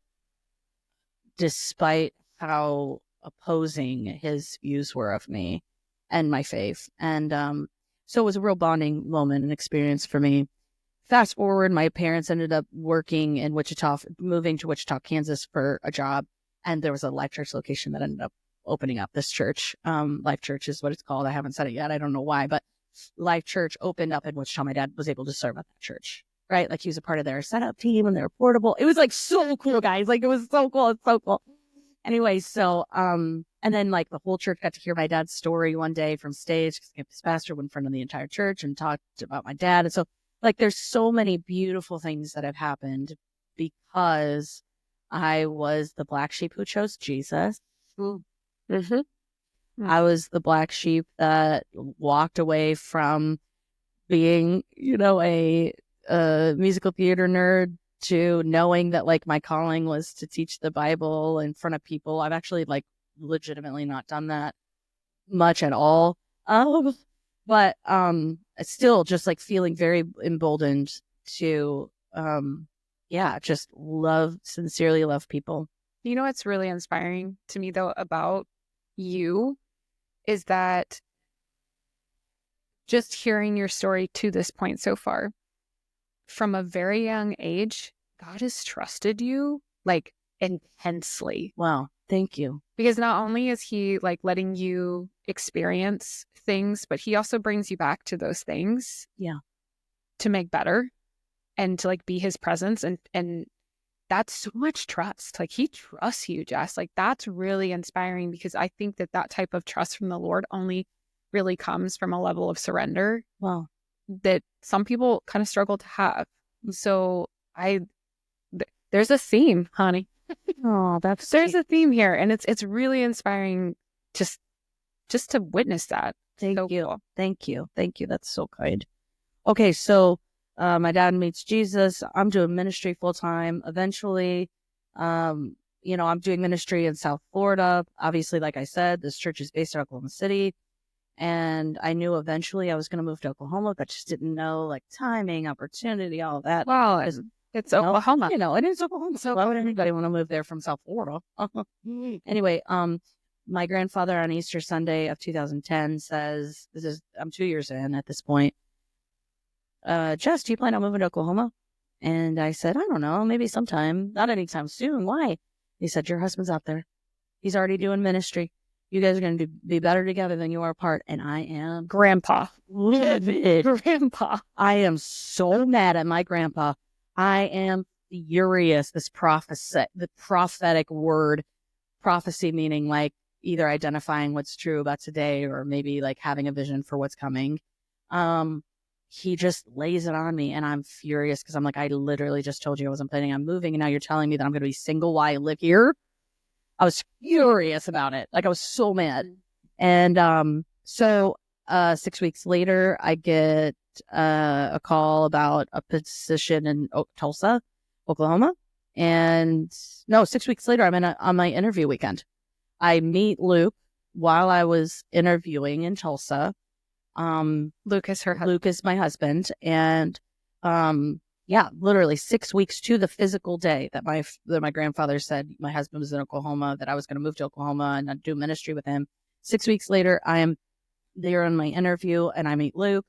[SPEAKER 1] despite how opposing his views were of me and my faith. And so it was a real bonding moment and experience for me. Fast forward, my parents ended up working in Wichita, moving to Wichita, Kansas for a job. And there was a Life Church location that ended up opening up, this church. Life Church is what it's called. I haven't said it yet. I don't know why, but Life Church opened up in Wichita. My dad was able to serve at that church, right? Like, he was a part of their setup team, and they were portable. It was like so cool, guys. Like, it was so cool. It's so cool. Anyway, so And then like the whole church got to hear my dad's story one day from stage because campus pastor went in front of the entire church and talked about my dad. And so like there's so many beautiful things that have happened because I was the black sheep who chose Jesus.
[SPEAKER 2] Mm-hmm.
[SPEAKER 1] I was the black sheep that walked away from being, a musical theater nerd to knowing that like my calling was to teach the Bible in front of people. I've actually like legitimately not done that much at all. But still just like feeling very emboldened to just sincerely love people.
[SPEAKER 2] You know what's really inspiring to me though about you is that just hearing your story to this point so far, from a very young age, God has trusted you like intensely.
[SPEAKER 1] Wow. Thank you.
[SPEAKER 2] Because not only is he like letting you experience things, but he also brings you back to those things.
[SPEAKER 1] Yeah.
[SPEAKER 2] To make better and to like be his presence. And that's so much trust. Like he trusts you, Jess. Like that's really inspiring because I think that type of trust from the Lord only really comes from a level of surrender.
[SPEAKER 1] Wow.
[SPEAKER 2] That some people kind of struggle to have. So there's a theme, honey.
[SPEAKER 1] Oh,
[SPEAKER 2] there's a theme here, and it's really inspiring just to witness that.
[SPEAKER 1] Thank you. Cool. Thank you. That's so kind. Okay, so my dad meets Jesus. I'm doing ministry full time. Eventually, I'm doing ministry in South Florida. Obviously, like I said, this church is based in Oklahoma City. And I knew eventually I was going to move to Oklahoma, but just didn't know like timing, opportunity, all that.
[SPEAKER 2] Well, it's Oklahoma.
[SPEAKER 1] It is Oklahoma. So why would anybody want to move there from South Florida? Anyway, my grandfather on Easter Sunday of 2010 says, I'm 2 years in at this point. Jess, do you plan on moving to Oklahoma? And I said, I don't know, maybe sometime, not anytime soon. Why? He said, your husband's out there. He's already doing ministry. You guys are going to be better together than you are apart. And I am
[SPEAKER 2] grandpa.
[SPEAKER 1] Livid.
[SPEAKER 2] Grandpa.
[SPEAKER 1] I am so mad at my grandpa. I am furious. This the prophetic word, prophecy meaning like either identifying what's true about today or maybe like having a vision for what's coming. He just lays it on me and I'm furious because I'm like, I literally just told you I wasn't planning on moving. And now you're telling me that I'm going to be single while I live here. I was furious about it. Like I was so mad. And so 6 weeks later, I get a call about a position in Tulsa, Oklahoma. And no, 6 weeks later, I'm on my interview weekend. I meet Luke while I was interviewing in Tulsa.
[SPEAKER 2] Luke is
[SPEAKER 1] my husband. And literally 6 weeks to the physical day that my grandfather said my husband was in Oklahoma, that I was going to move to Oklahoma and I'd do ministry with him. 6 weeks later, I am there on my interview and I meet Luke.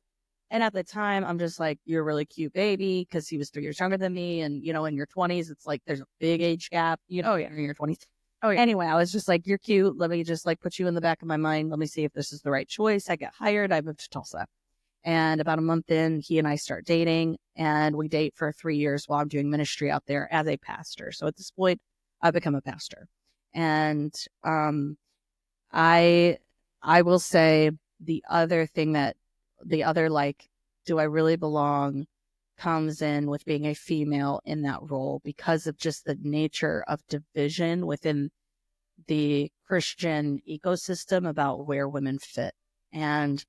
[SPEAKER 1] And at the time, I'm just like, you're a really cute baby because he was 3 years younger than me. And, in your 20s, it's like there's a big age gap, in your 20s.
[SPEAKER 2] Oh, yeah.
[SPEAKER 1] Anyway, I was just like, you're cute. Let me just like put you in the back of my mind. Let me see if this is the right choice. I get hired. I moved to Tulsa. And about a month in, he and I start dating, and we date for 3 years while I'm doing ministry out there as a pastor. So at this point, I've become a pastor. And I will say the other do I really belong comes in with being a female in that role because of just the nature of division within the Christian ecosystem about where women fit. And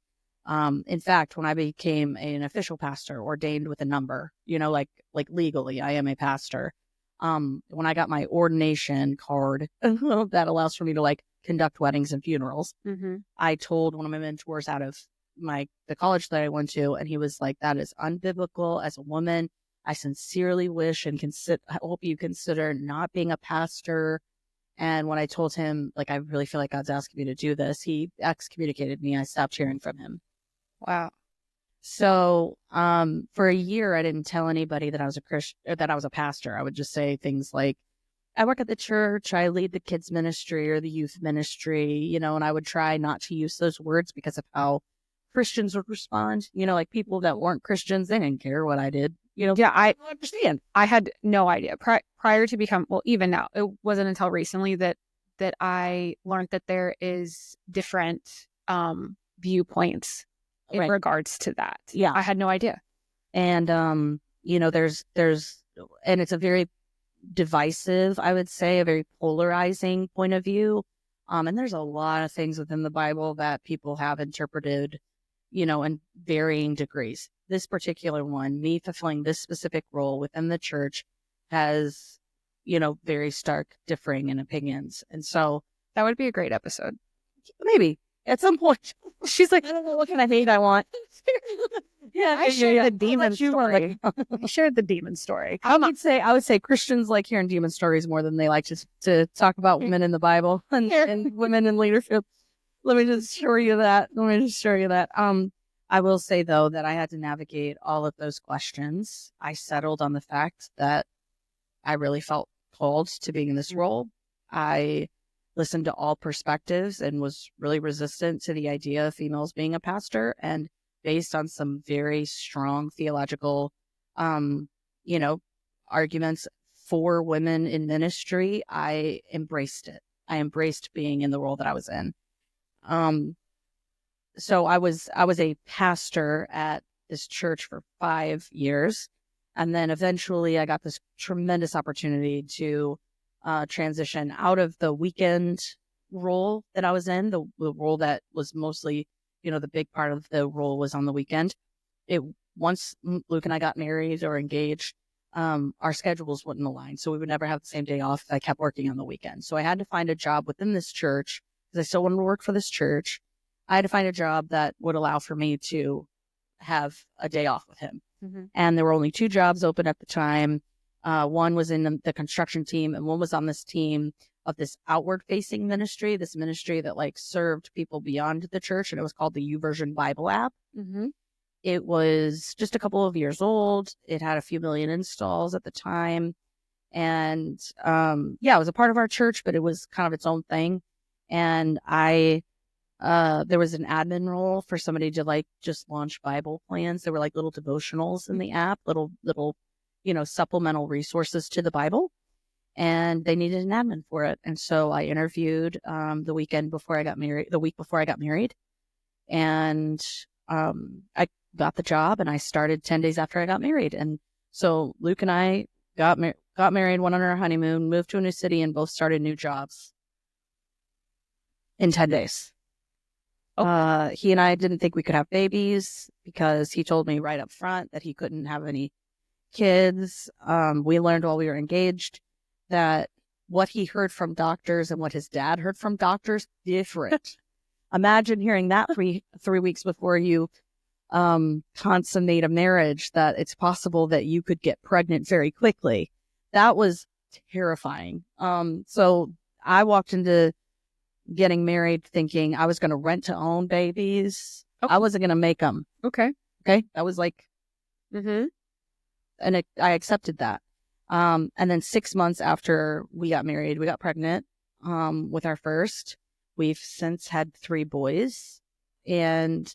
[SPEAKER 1] in fact, when I became an official pastor, ordained with a number, like legally, I am a pastor. When I got my ordination card that allows for me to like conduct weddings and funerals, I told one of my mentors out of the college that I went to, and he was like, that is unbiblical. As a woman, I sincerely wish and I hope you consider not being a pastor. And when I told him, like, I really feel like God's asking me to do this, he excommunicated me. I stopped hearing from him.
[SPEAKER 2] Wow.
[SPEAKER 1] So, for a year, I didn't tell anybody that I was a Christian, or that I was a pastor. I would just say things like, I work at the church, I lead the kids ministry or the youth ministry, and I would try not to use those words because of how Christians would respond. Like people that weren't Christians, they didn't care what I did.
[SPEAKER 2] Yeah, I understand. I had no idea prior to become, well, even now, it wasn't until recently that that I learned that there is different viewpoints in regards to that.
[SPEAKER 1] Yeah.
[SPEAKER 2] I had no idea.
[SPEAKER 1] And, there's, and it's a very divisive, I would say, a very polarizing point of view. And there's a lot of things within the Bible that people have interpreted, in varying degrees. This particular one, me fulfilling this specific role within the church, has, very stark differing in opinions. And so
[SPEAKER 2] that would be a great episode.
[SPEAKER 1] Maybe at some point. She's like, I don't know what kind of hate I want.
[SPEAKER 2] Yeah, I shared the demon story. I shared the demon story.
[SPEAKER 1] I would say Christians like hearing demon stories more than they like to talk about women in the Bible and women in leadership. Let me just show you that. I will say, though, that I had to navigate all of those questions. I settled on the fact that I really felt called to being in this role. I listened to all perspectives and was really resistant to the idea of females being a pastor. And based on some very strong theological, arguments for women in ministry, I embraced it. I embraced being in the role that I was in. So I was a pastor at this church for 5 years. And then eventually I got this tremendous opportunity to transition out of the weekend role that I was in, the role that was mostly, the big part of the role was on the weekend. Once Luke and I got married or engaged, our schedules wouldn't align. So we would never have the same day off. I kept working on the weekend. So I had to find a job within this church because I still wanted to work for this church. I had to find a job that would allow for me to have a day off with him. Mm-hmm. And there were only 2 jobs open at the time. One was in the construction team, and one was on this team of this outward facing ministry, this ministry that served people beyond the church. And it was called the YouVersion Bible app. Mm-hmm. It was just a couple of years old. It had a few million installs at the time. And it was a part of our church, but it was kind of its own thing. And there was an admin role for somebody to just launch Bible plans. There were little devotionals in the app, little supplemental resources to the Bible, and they needed an admin for it. And so I interviewed the week before I got married, and I got the job, and I started 10 days after I got married. And so Luke and I got married, went on our honeymoon, moved to a new city, and both started new jobs in 10 days. He and I didn't think we could have babies because he told me right up front that he couldn't have any kids. We learned while we were engaged that what he heard from doctors and what his dad heard from doctors, different. Imagine hearing that 3 weeks before you consummate a marriage, that it's possible that you could get pregnant very quickly. That was terrifying. So I walked into getting married thinking I was going to rent to own babies. Okay. I wasn't going to make them.
[SPEAKER 2] Okay.
[SPEAKER 1] That was and I accepted that. And then 6 months after we got married, we got pregnant with our first. We've since had 3 boys. And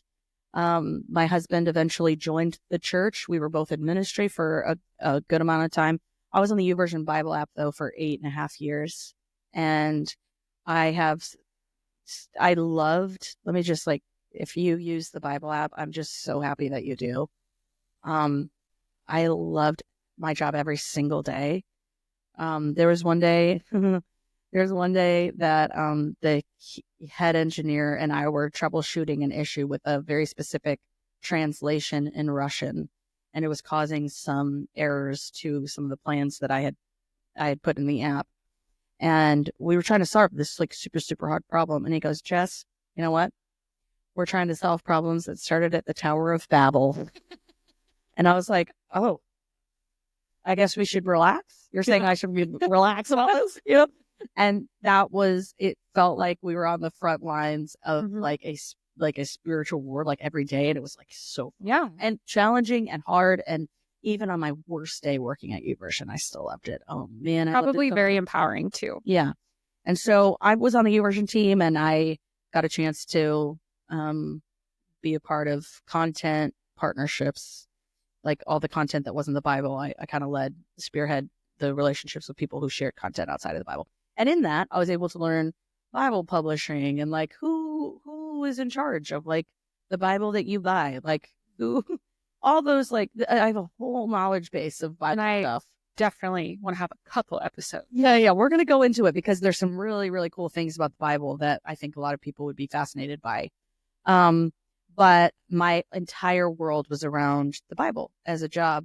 [SPEAKER 1] my husband eventually joined the church. We were both in ministry for a good amount of time. I was on the YouVersion Bible app, though, for 8.5 years. And if you use the Bible app, I'm just so happy that you do. I loved my job every single day. There was one day that the head engineer and I were troubleshooting an issue with a very specific translation in Russian, and it was causing some errors to some of the plans that I had put in the app. And we were trying to solve this super, super hard problem. And he goes, Jess, you know what? We're trying to solve problems that started at the Tower of Babel. And I was like, oh, I guess we should relax. You're saying I should relax about this? Yep. And it felt like we were on the front lines of a spiritual war, every day. And it was so, and challenging and hard. And even on my worst day working at YouVersion, I still loved it. Oh man.
[SPEAKER 2] Probably very empowering too.
[SPEAKER 1] Yeah. And so I was on the YouVersion team, and I got a chance to be a part of content partnerships, all the content that wasn't the Bible. I kind of spearhead the relationships with people who shared content outside of the Bible. And in that, I was able to learn Bible publishing and like who is in charge of like the Bible that you buy, like who, all those, like I have a whole knowledge base of Bible stuff.
[SPEAKER 2] Definitely want to have a couple episodes.
[SPEAKER 1] Yeah. We're going to go into it because there's some really, really cool things about the Bible that I think a lot of people would be fascinated by. But my entire world was around the Bible as a job.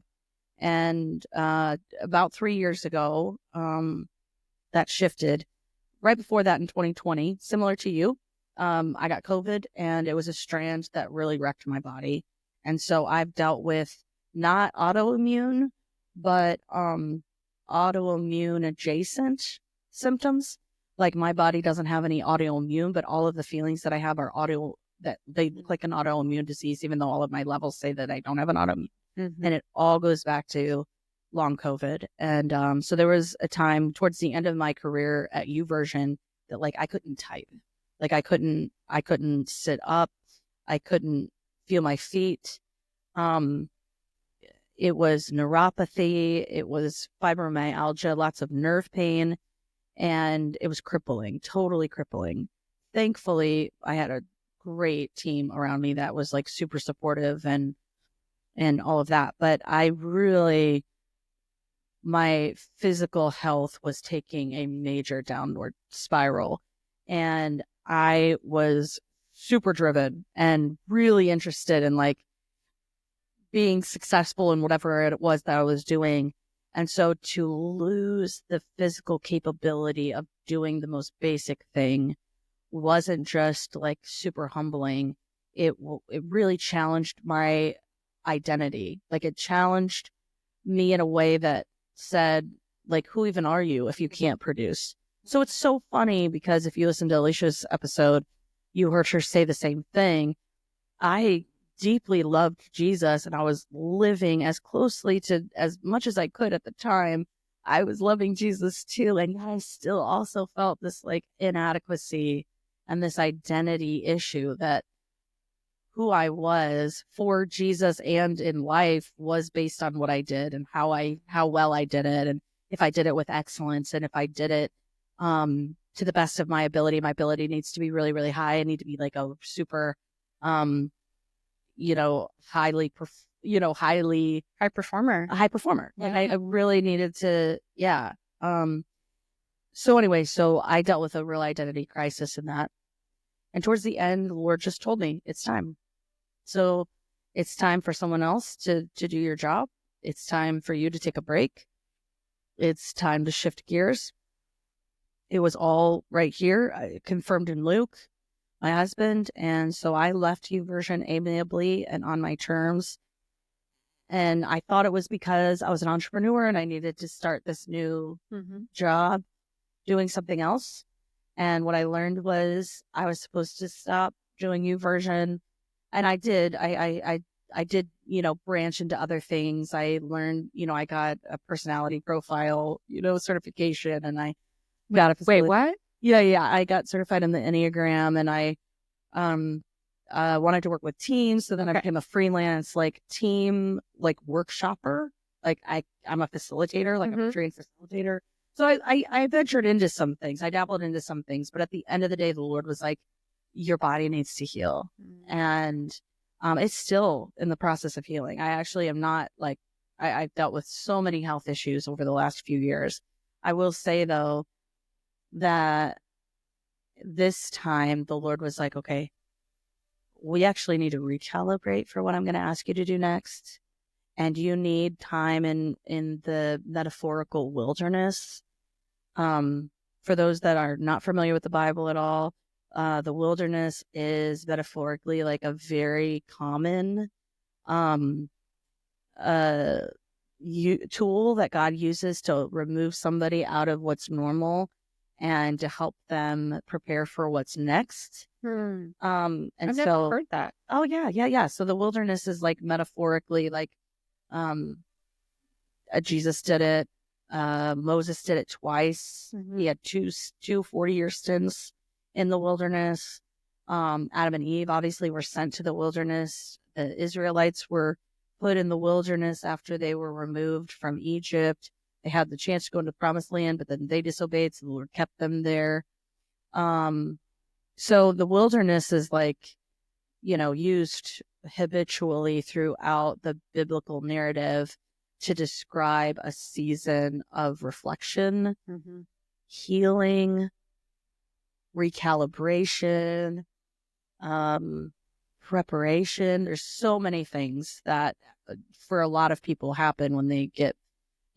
[SPEAKER 1] And about 3 years ago, that shifted. Right before that in 2020, similar to you, I got COVID and it was a strand that really wrecked my body. And so I've dealt with not autoimmune, but autoimmune adjacent symptoms. Like my body doesn't have any autoimmune, but all of the feelings that I have are that they look like an autoimmune disease, even though all of my levels say that I don't have an autoimmune.
[SPEAKER 2] Mm-hmm.
[SPEAKER 1] And it all goes back to long COVID. And so there was a time towards the end of my career at YouVersion that like I couldn't type. Like I couldn't sit up. I couldn't feel my feet. It was neuropathy. It was fibromyalgia, lots of nerve pain, and it was crippling, totally crippling. Thankfully, I had a great team around me that was like super supportive and all of that. But my physical health was taking a major downward spiral, and I was super driven and really interested in like being successful in whatever it was that I was doing. And so to lose the physical capability of doing the most basic thing wasn't just like super humbling. It really challenged my identity. Like it challenged me in a way that said, like, who even are you if you can't produce? So it's so funny because if you listen to Alicia's episode, you heard her say the same thing. I deeply loved Jesus and I was living as closely to as much as I could at the time. I was loving Jesus too. And I still also felt this like inadequacy and this identity issue that who I was for Jesus and in life was based on what I did and how well I did it. And if I did it with excellence and if I did it, to the best of my ability needs to be really, really high. I need to be like a super, highly
[SPEAKER 2] high performer.
[SPEAKER 1] A high performer.
[SPEAKER 2] Yeah.
[SPEAKER 1] Like I really needed to, yeah. So anyway, so I dealt with a real identity crisis in that. And towards the end, the Lord just told me it's time. So it's time for someone else to do your job. It's time for you to take a break. It's time to shift gears. It was all right here, confirmed in Luke, my husband. And so I left YouVersion amiably and on my terms. And I thought it was because I was an entrepreneur and I needed to start this new job doing something else. And what I learned was I was supposed to stop doing YouVersion. And I did. I did, branch into other things. I learned, I got a personality profile, certification, and I got a
[SPEAKER 2] Wait, what?
[SPEAKER 1] Yeah. I got certified in the Enneagram, and I wanted to work with teams. So then I became a freelance, team, workshopper. I'm a facilitator, I'm a trained facilitator. So I ventured into some things. I dabbled into some things, but at the end of the day, the Lord was like, your body needs to heal. And it's still in the process of healing. I actually am not I've dealt with so many health issues over the last few years. I will say though, that this time the Lord was like, okay, we actually need to recalibrate for what I'm going to ask you to do next. And you need time in the metaphorical wilderness. For those that are not familiar with the Bible at all, the wilderness is metaphorically like a very common tool that God uses to remove somebody out of what's normal and to help them prepare for what's next.
[SPEAKER 2] And
[SPEAKER 1] I've
[SPEAKER 2] never heard that.
[SPEAKER 1] Oh yeah. So the wilderness is metaphorically Jesus did it. Moses did it twice. He had two 40-year stints in the wilderness. Adam and Eve obviously were sent to the wilderness. The Israelites were put in the wilderness after they were removed from Egypt. They had the chance to go into the promised land, but then they disobeyed, so the Lord kept them there. So the wilderness is like, used habitually throughout the biblical narrative to describe a season of reflection, healing, recalibration, preparation. There's so many things that for a lot of people happen when they get,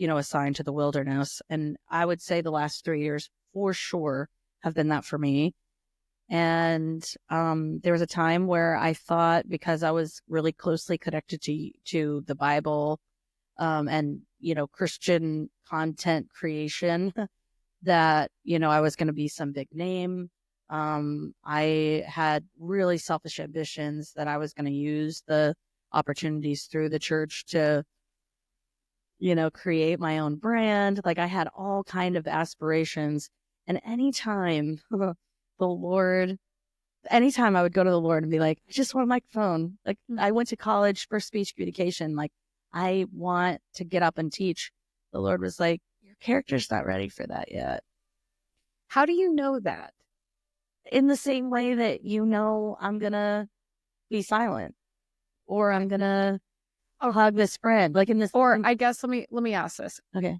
[SPEAKER 1] assigned to the wilderness. And I would say the last 3 years for sure have been that for me. And there was a time where I thought, because I was really closely connected to the Bible and, Christian content creation, that, I was going to be some big name. I had really selfish ambitions that I was going to use the opportunities through the church to, create my own brand. Like I had all kind of aspirations. And anytime anytime I would go to the Lord and be like, I just want a microphone. Like I went to college for speech communication. Like I want to get up and teach. The Lord was like, your character's not ready for that yet.
[SPEAKER 2] How do you know that?
[SPEAKER 1] In the same way that, I'm going to be silent, or I'm going to hug this friend. Like in this,
[SPEAKER 2] or I guess, let me ask this.
[SPEAKER 1] Okay.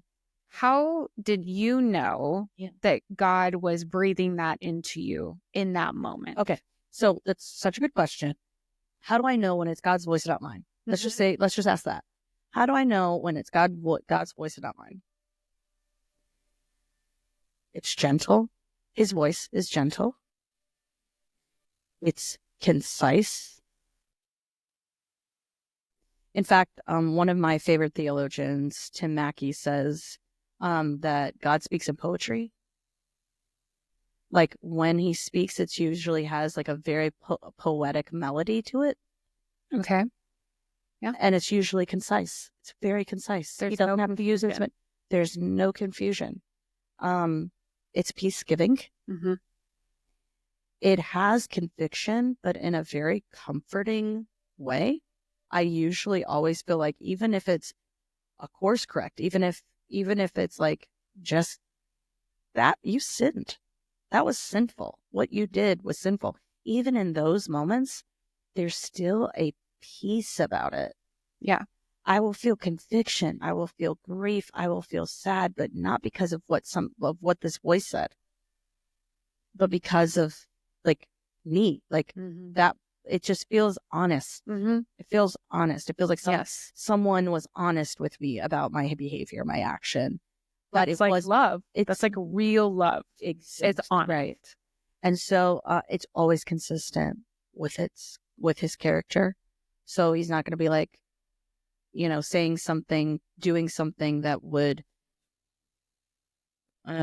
[SPEAKER 2] How did you know that God was breathing that into you in that moment?
[SPEAKER 1] Okay. So that's such a good question. How do I know when it's God's voice and not mine? Let's just ask that. How do I know when it's God's voice and not mine? It's gentle. His voice is gentle. It's concise. In fact, one of my favorite theologians, Tim Mackey, says that God speaks in poetry. Like when he speaks, it usually has like a very poetic melody to it.
[SPEAKER 2] Okay. Yeah.
[SPEAKER 1] And it's usually concise. It's very concise. He doesn't have to use it, but there's no confusion. It's peace-giving. It has conviction, but in a very comforting way. I usually always feel like, even if it's a course correct, even if it's like just that, you sinned. That was sinful. What you did was sinful. Even in those moments, there's still a peace about it.
[SPEAKER 2] Yeah.
[SPEAKER 1] I will feel conviction. I will feel grief. I will feel sad, but not because of what this voice said, but because of like me, like that. It just feels honest. It feels honest. It feels like someone was honest with me about my behavior, my action. But
[SPEAKER 2] That's like love. That's like real love. It's honest.
[SPEAKER 1] Right. And so it's always consistent with his character. So he's not going to be like, saying something, doing something that would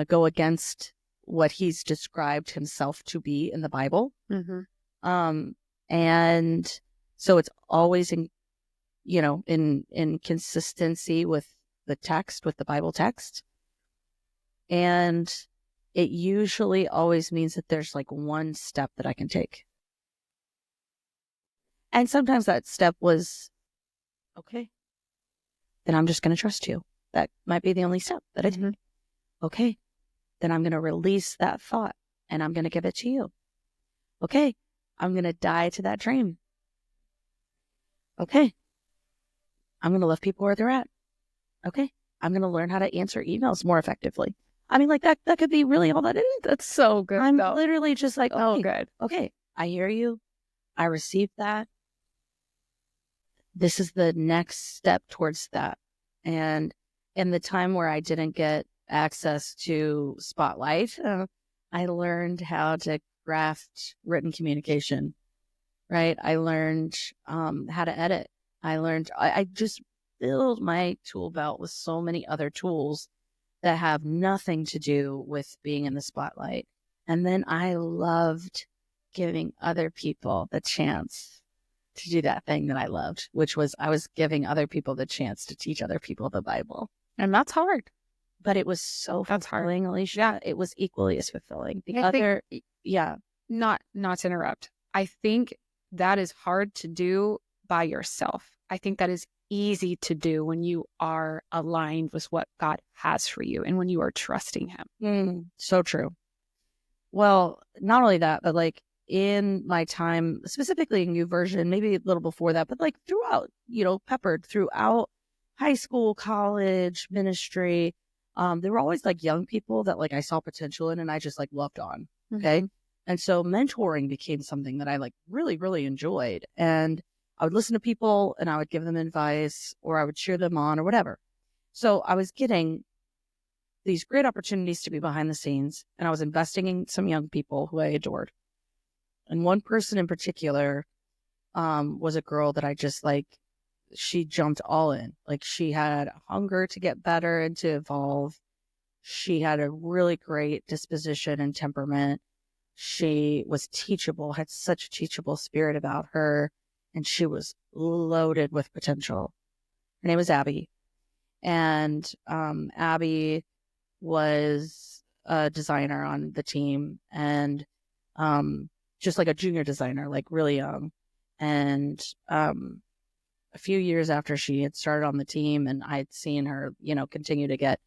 [SPEAKER 1] go against what he's described himself to be in the Bible. And so it's always in consistency with the text, with the Bible text. And it usually always means that there's like one step that I can take. And sometimes that step was, okay, then I'm just going to trust you. That might be the only step that I take. Okay, then I'm going to release that thought and I'm going to give it to you. Okay, I'm going to die to that dream. Okay, I'm going to love people where they're at. Okay, I'm going to learn how to answer emails more effectively. I mean, like that could be really all that it is.
[SPEAKER 2] That's so good.
[SPEAKER 1] I'm literally just like,
[SPEAKER 2] oh, good.
[SPEAKER 1] Okay, I hear you. I received that. This is the next step towards that. And in the time where I didn't get access to Spotlight, I learned how to craft written communication, right? I learned how to edit. I just filled my tool belt with so many other tools that have nothing to do with being in the spotlight. And then I loved giving other people the chance to do that thing that I loved, which was I was giving other people the chance to teach other people the Bible.
[SPEAKER 2] And that's hard.
[SPEAKER 1] But it was so fulfilling, Alicia.
[SPEAKER 2] Yeah.
[SPEAKER 1] It was equally as fulfilling.
[SPEAKER 2] Not to interrupt. I think that is hard to do by yourself. I think that is easy to do when you are aligned with what God has for you and when you are trusting Him.
[SPEAKER 1] So true. Well, not only that, but like in my time, specifically in YouVersion, maybe a little before that, but like throughout, peppered throughout high school, college, ministry, there were always like young people that like I saw potential in and I just like loved on. Okay. And so mentoring became something that I like really, really enjoyed. And I would listen to people and I would give them advice or I would cheer them on or whatever. So I was getting these great opportunities to be behind the scenes, and I was investing in some young people who I adored. And one person in particular was a girl that I just like, she jumped all in. Like she had a hunger to get better and to evolve. She had a really great disposition and temperament. She was teachable, had such a teachable spirit about her, and she was loaded with potential. Her name was Abby. And Abby was a designer on the team and just like a junior designer, like really young. And a few years after she had started on the team and I'd seen her, continue to get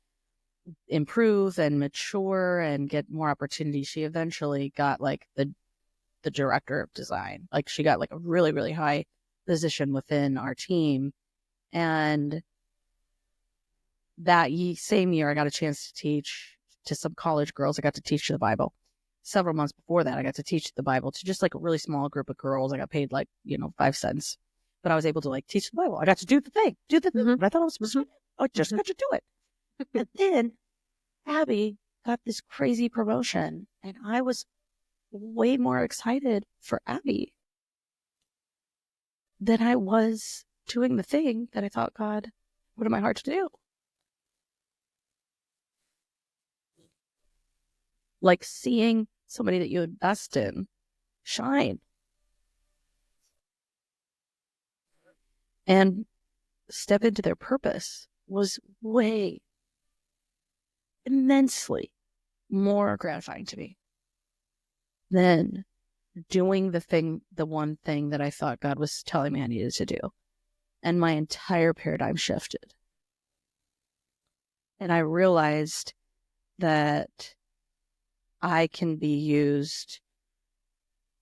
[SPEAKER 1] improve and mature and get more opportunities, she eventually got like the director of design. Like she got like a really, really high position within our team. And that same year, I got a chance to teach to some college girls. I got to teach the Bible. Several months before that, I got to teach the Bible to just like a really small group of girls. I got paid like, 5 cents, but I was able to like teach the Bible. I got to do the thing. But I thought I was supposed to. I just got to do it. And then Abby got this crazy promotion and I was way more excited for Abby than I was doing the thing that I thought God put in my heart to do. Like seeing somebody that you invest in shine and step into their purpose was way immensely more gratifying to me than doing the one thing that I thought God was telling me I needed to do. And my entire paradigm shifted. And I realized that I can be used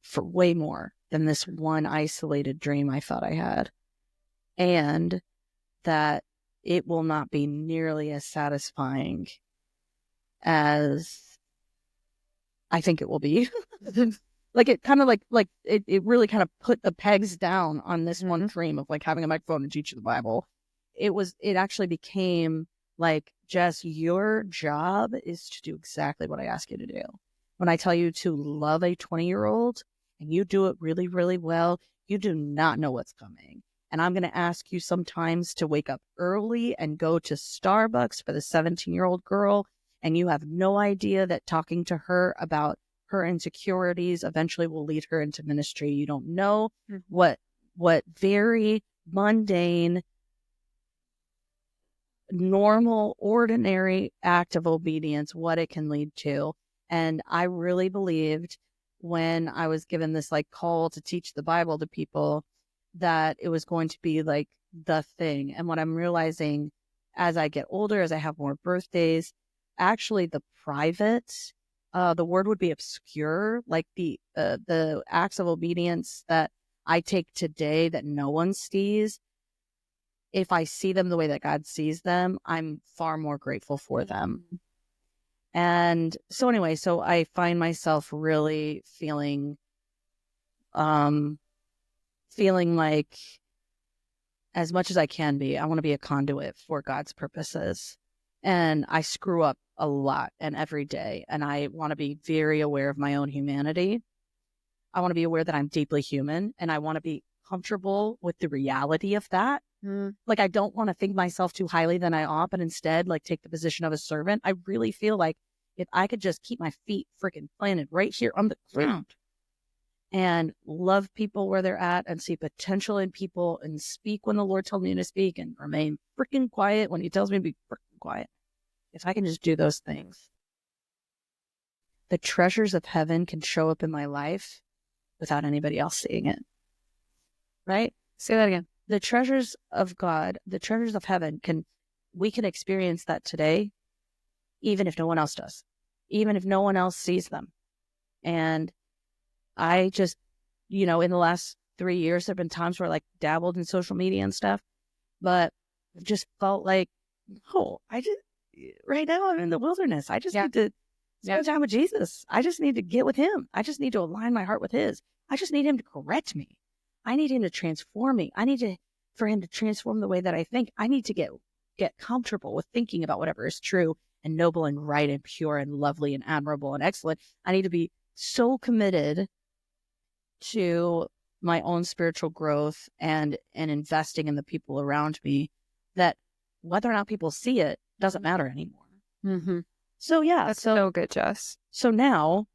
[SPEAKER 1] for way more than this one isolated dream I thought I had. And that it will not be nearly as satisfying as I think it will be. Like it kind of like it really kind of put the pegs down on this one dream of like having a microphone and teaching the Bible. It actually became like, Jess, your job is to do exactly what I ask you to do. When I tell you to love a 20-year-old and you do it really, really well, you do not know what's coming. And I'm going to ask you sometimes to wake up early and go to Starbucks for the 17-year-old girl. And you have no idea that talking to her about her insecurities eventually will lead her into ministry. You don't know what very mundane, normal, ordinary act of obedience, what it can lead to. And I really believed when I was given this like call to teach the Bible to people that it was going to be like the thing. And what I'm realizing as I get older, as I have more birthdays, actually the private, the word would be obscure, like the acts of obedience that I take today that no one sees. If I see them the way that God sees them, I'm far more grateful for them. And so anyway, so I find myself really feeling like as much as I can be, I want to be a conduit for God's purposes. And I screw up a lot and every day. And I want to be very aware of my own humanity. I want to be aware that I'm deeply human and I want to be comfortable with the reality of that. Like, I don't want to think myself too highly than I ought, but instead, like, take the position of a servant. I really feel like if I could just keep my feet freaking planted right here on the ground and love people where they're at and see potential in people and speak when the Lord told me to speak and remain freaking quiet when he tells me to be freaking quiet. If I can just do those things, the treasures of heaven can show up in my life without anybody else seeing it. Right?
[SPEAKER 2] Say that again.
[SPEAKER 1] the treasures of God, the treasures of heaven, we can experience that today, even if no one else does, even if no one else sees them. And I just, in the last 3 years, there have been times where I like dabbled in social media and stuff, but I've just felt like, right now I'm in the wilderness. I just need to spend time with Jesus. I just need to get with him. I just need to align my heart with his. I just need him to correct me. I need him to transform me. I need for him to transform the way that I think. I need to get comfortable with thinking about whatever is true and noble and right and pure and lovely and admirable and excellent. I need to be so committed to my own spiritual growth and investing in the people around me that whether or not people see it doesn't matter anymore.
[SPEAKER 2] Mm-hmm.
[SPEAKER 1] So yeah,
[SPEAKER 2] that's so good, Jess.
[SPEAKER 1] So now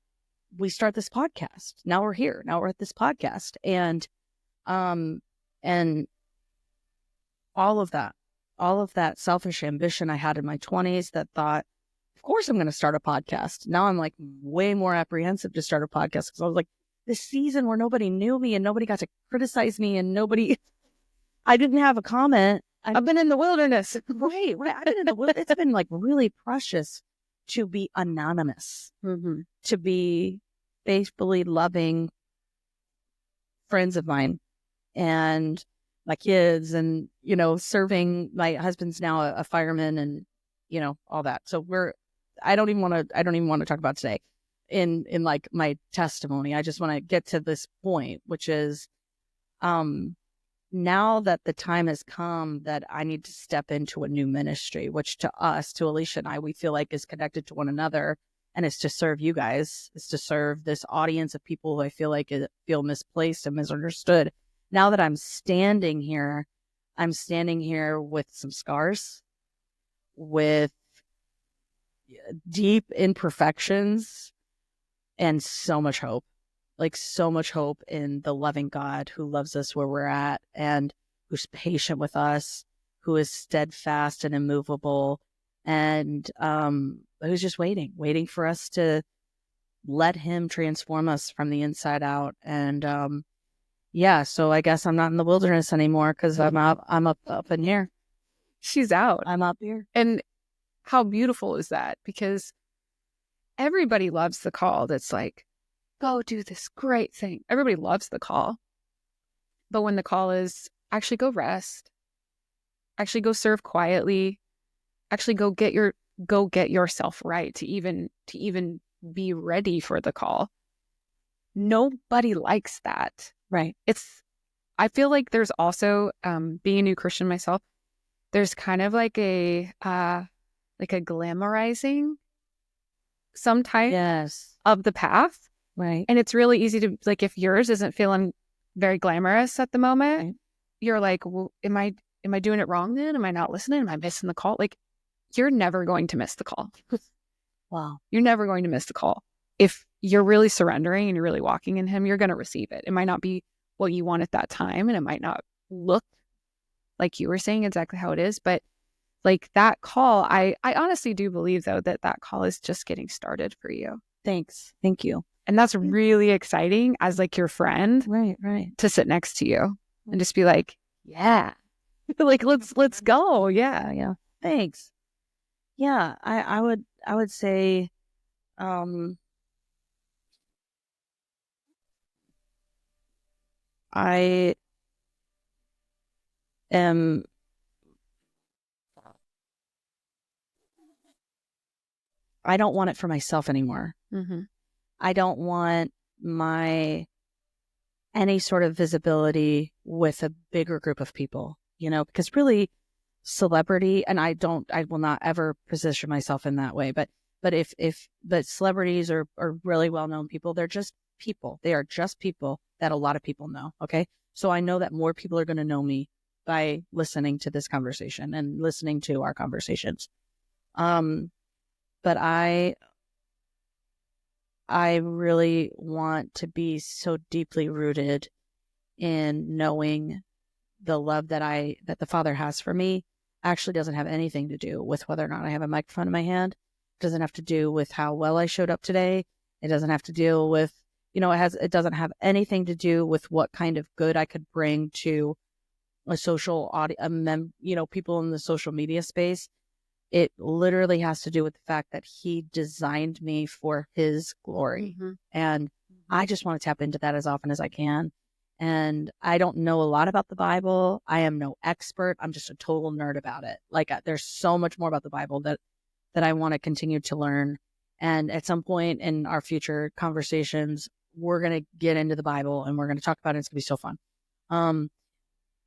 [SPEAKER 1] we start this podcast. Now we're here. Now we're at this podcast, and all of that selfish ambition I had in my 20s that thought, of course I'm going to start a podcast. Now I'm like way more apprehensive to start a podcast because I was like, this season where nobody knew me and nobody got to criticize me and I didn't have a comment.
[SPEAKER 2] I've been in the wilderness.
[SPEAKER 1] Right. I've been in the wilderness. It's been like really precious to be anonymous, to be faithfully loving friends of mine and my kids and, serving. My husband's now a fireman and, all that. So I don't even want to talk about today in like my testimony. I just want to get to this point, which is, now that the time has come that I need to step into a new ministry, which to Alicia and I, we feel like is connected to one another, and it's to serve you guys. It's to serve this audience of people who I feel like feel misplaced and misunderstood. Now that I'm standing here with some scars, with deep imperfections, and so much hope. Like so much hope in the loving God who loves us where we're at and who's patient with us, who is steadfast and immovable, and who's just waiting for us to let him transform us from the inside out. And so I guess I'm not in the wilderness anymore because I'm up in here.
[SPEAKER 2] She's out.
[SPEAKER 1] I'm up here.
[SPEAKER 2] And how beautiful is that? Because everybody loves the call that's like, go do this great thing. Everybody loves the call. But when the call is actually go rest, actually go serve quietly, actually go get yourself right to even be ready for the call. Nobody likes that.
[SPEAKER 1] Right.
[SPEAKER 2] I feel like there's also, being a new Christian myself, there's kind of like a glamorizing sometimes of the path.
[SPEAKER 1] Right.
[SPEAKER 2] And it's really easy to, like, if yours isn't feeling very glamorous at the moment, you're like, well, am I doing it wrong then? Am I not listening? Am I missing the call? Like, you're never going to miss the call.
[SPEAKER 1] Wow.
[SPEAKER 2] You're never going to miss the call. If you're really surrendering and you're really walking in him, you're going to receive it. It might not be what you want at that time, and it might not look like you were saying exactly how it is, but like that call, I honestly do believe though that call is just getting started for you.
[SPEAKER 1] Thanks. Thank you.
[SPEAKER 2] And that's really exciting as like your friend,
[SPEAKER 1] right,
[SPEAKER 2] to sit next to you and just be like, yeah, like let's go, yeah.
[SPEAKER 1] Thanks. Yeah, I would say, I don't want it for myself anymore.
[SPEAKER 2] Mm-hmm.
[SPEAKER 1] I don't want any sort of visibility with a bigger group of people, because really celebrity, and I will not ever position myself in that way, but celebrities are really well-known people. They're just people. They are just people that a lot of people know. Okay. So I know that more people are going to know me by listening to this conversation and listening to our conversations. But I really want to be so deeply rooted in knowing the love that the Father has for me actually doesn't have anything to do with whether or not I have a microphone in my hand. It doesn't have to do with how well I showed up today. It doesn't have to deal with, it doesn't have anything to do with what kind of good I could bring to a social audience, people in the social media space. It literally has to do with the fact that he designed me for his glory. And I just want to tap into that as often as I can. And I don't know a lot about the Bible. I am no expert. I'm just a total nerd about it. Like there's so much more about the Bible that I want to continue to learn. And at some point in our future conversations, we're going to get into the Bible and we're going to talk about it. It's going to be so fun.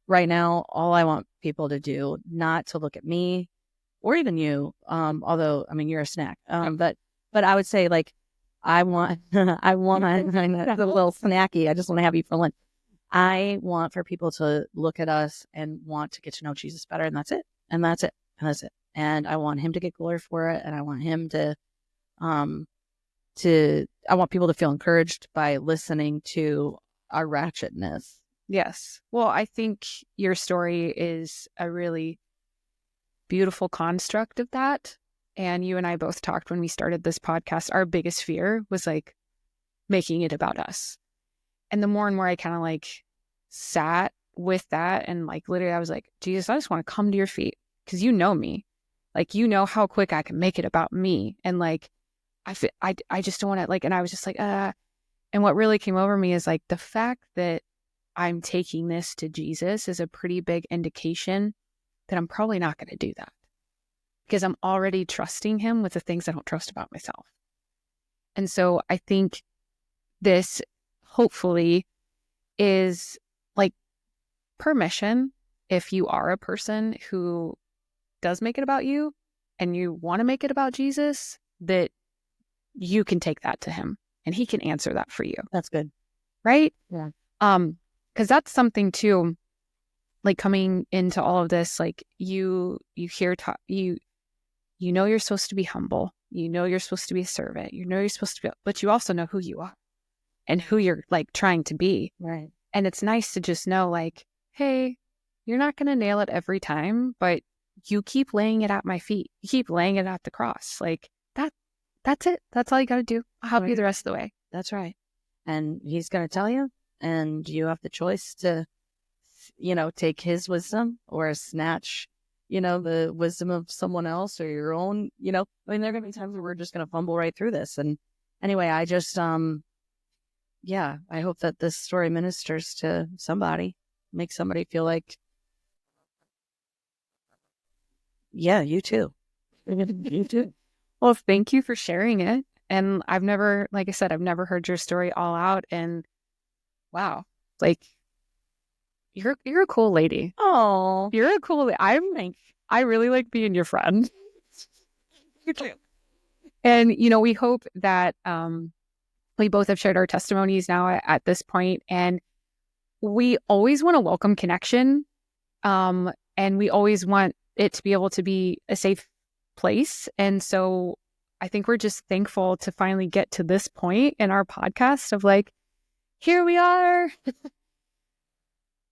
[SPEAKER 1] Right now, all I want people to do, not to look at me or even you, although, I mean, you're a snack. But I would say, like, I want that's a little snacky. I just want to have you for lunch. I want for people to look at us and want to get to know Jesus better. And that's it. And that's it. And that's it. And I want him to get glory for it. And I want him to I want people to feel encouraged by listening to our ratchetness.
[SPEAKER 2] Yes. Well, I think your story is a really beautiful construct of that. And you and I both talked when we started this podcast, our biggest fear was like making it about us. And the more and more I kind of like sat with that and like literally I was like, Jesus, I just want to come to your feet because you know me. Like, you know how quick I can make it about me. And like, I just don't want to like, and I was just like, and what really came over me is like the fact that I'm taking this to Jesus is a pretty big indication that I'm probably not going to do that because I'm already trusting him with the things I don't trust about myself. And so I think this hopefully is like permission if you are a person who does make it about you and you want to make it about Jesus, that you can take that to him and he can answer that for you.
[SPEAKER 1] That's good.
[SPEAKER 2] Right?
[SPEAKER 1] Yeah.
[SPEAKER 2] Because that's something too, like coming into all of this, like you hear, you know you're supposed to be humble. You know you're supposed to be a servant. You know you're supposed to be, but you also know who you are and who you're like trying to be.
[SPEAKER 1] Right. And
[SPEAKER 2] it's nice to just know like, hey, you're not going to nail it every time, but you keep laying it at my feet. You keep laying it at the cross. Like that's it. That's all you got to do. I'll help you the rest of the way.
[SPEAKER 1] That's right. And he's going to tell you, and you have the choice to, take his wisdom or snatch, the wisdom of someone else or your own, there are going to be times where we're just going to fumble right through this. And anyway, I just, I hope that this story ministers to somebody, makes somebody feel like, yeah, you too. You too.
[SPEAKER 2] Well, thank you for sharing it. And I've never, like I said, I've never heard your story all out. And wow, like you're a cool lady.
[SPEAKER 1] Oh,
[SPEAKER 2] you're a cool. I really like being your friend. You too. And we hope that we both have shared our testimonies now at this point, and we always want to welcome connection, and we always want it to be able to be a safe place. And so I think we're just thankful to finally get to this point in our podcast of like, here we are.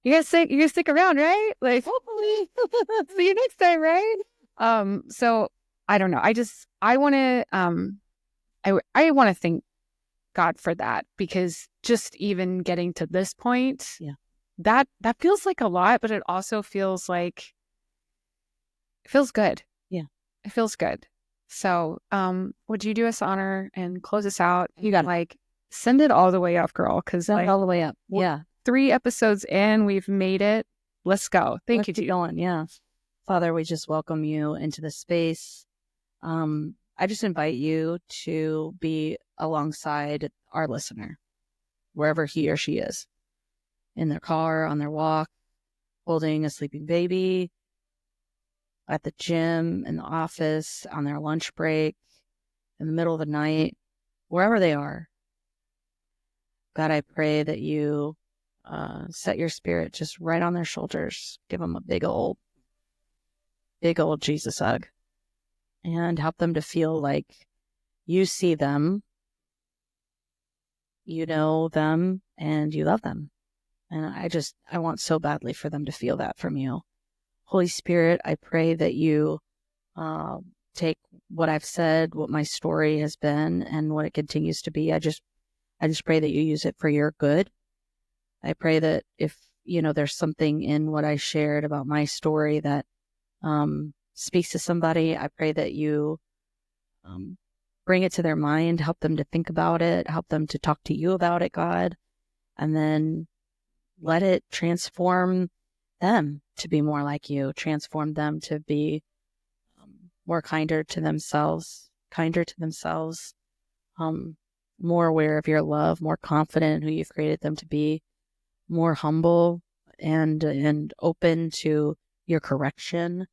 [SPEAKER 2] You guys stick around, right? Like, hopefully see you next time, right? So I don't know. I want to I want to thank God for that, because just even getting to this point, that feels like a lot, but it also feels like it feels good.
[SPEAKER 1] Yeah.
[SPEAKER 2] It feels good. So, would you do us the honor and close us out?
[SPEAKER 1] You got
[SPEAKER 2] like send it all the way up, girl, because
[SPEAKER 1] send it all the way up. Yeah.
[SPEAKER 2] 3 episodes in, we've made it. Let's go. Thank you.
[SPEAKER 1] Keep going. Yeah. Father, we just welcome you into the space. I just invite you to be alongside our listener, wherever he or she is, in their car, on their walk, holding a sleeping baby, at the gym, in the office, on their lunch break, in the middle of the night, wherever they are. God, I pray that you set your spirit just right on their shoulders. Give them a big old Jesus hug, and help them to feel like you see them, you know them, and you love them. And I want so badly for them to feel that from you. Holy Spirit, I pray that you take what I've said, what my story has been, and what it continues to be. I just pray that you use it for your good. I pray that if there's something in what I shared about my story that speaks to somebody, I pray that you bring it to their mind, help them to think about it, help them to talk to you about it, God, and then let it transform them to be more like you, transform them to be more kinder to themselves, more aware of your love, more confident in who you've created them to be, more humble and open to your correction.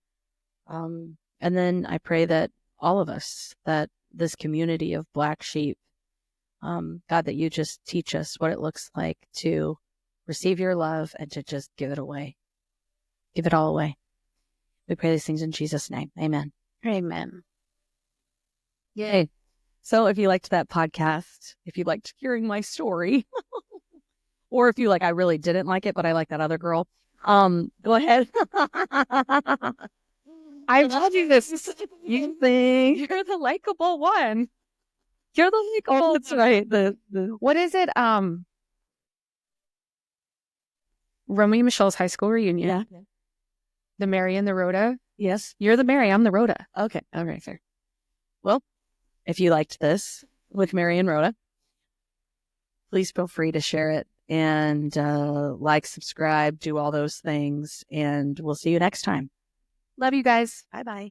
[SPEAKER 1] And then I pray that all of us, that this community of Black sheep, God, that you just teach us what it looks like to receive your love and to just give it away. Give it all away. We pray these things in Jesus' name. Amen.
[SPEAKER 2] Amen.
[SPEAKER 1] Yay. So if you liked that podcast, if you liked hearing my story, or if you I really didn't like it, but I like that other girl, go ahead.
[SPEAKER 2] I told you this.
[SPEAKER 1] You think
[SPEAKER 2] You're the likable one. You're the likable.
[SPEAKER 1] Oh, that's right.
[SPEAKER 2] What is it? Romeo and Michelle's high school reunion.
[SPEAKER 1] Yeah.
[SPEAKER 2] The Mary and the Rhoda.
[SPEAKER 1] Yes.
[SPEAKER 2] You're the Mary. I'm the Rhoda.
[SPEAKER 1] Okay. All right. Fair. Well, if you liked this with Mary and Rhoda, please feel free to share it and subscribe, do all those things, and we'll see you next time.
[SPEAKER 2] Love you guys.
[SPEAKER 1] Bye-bye.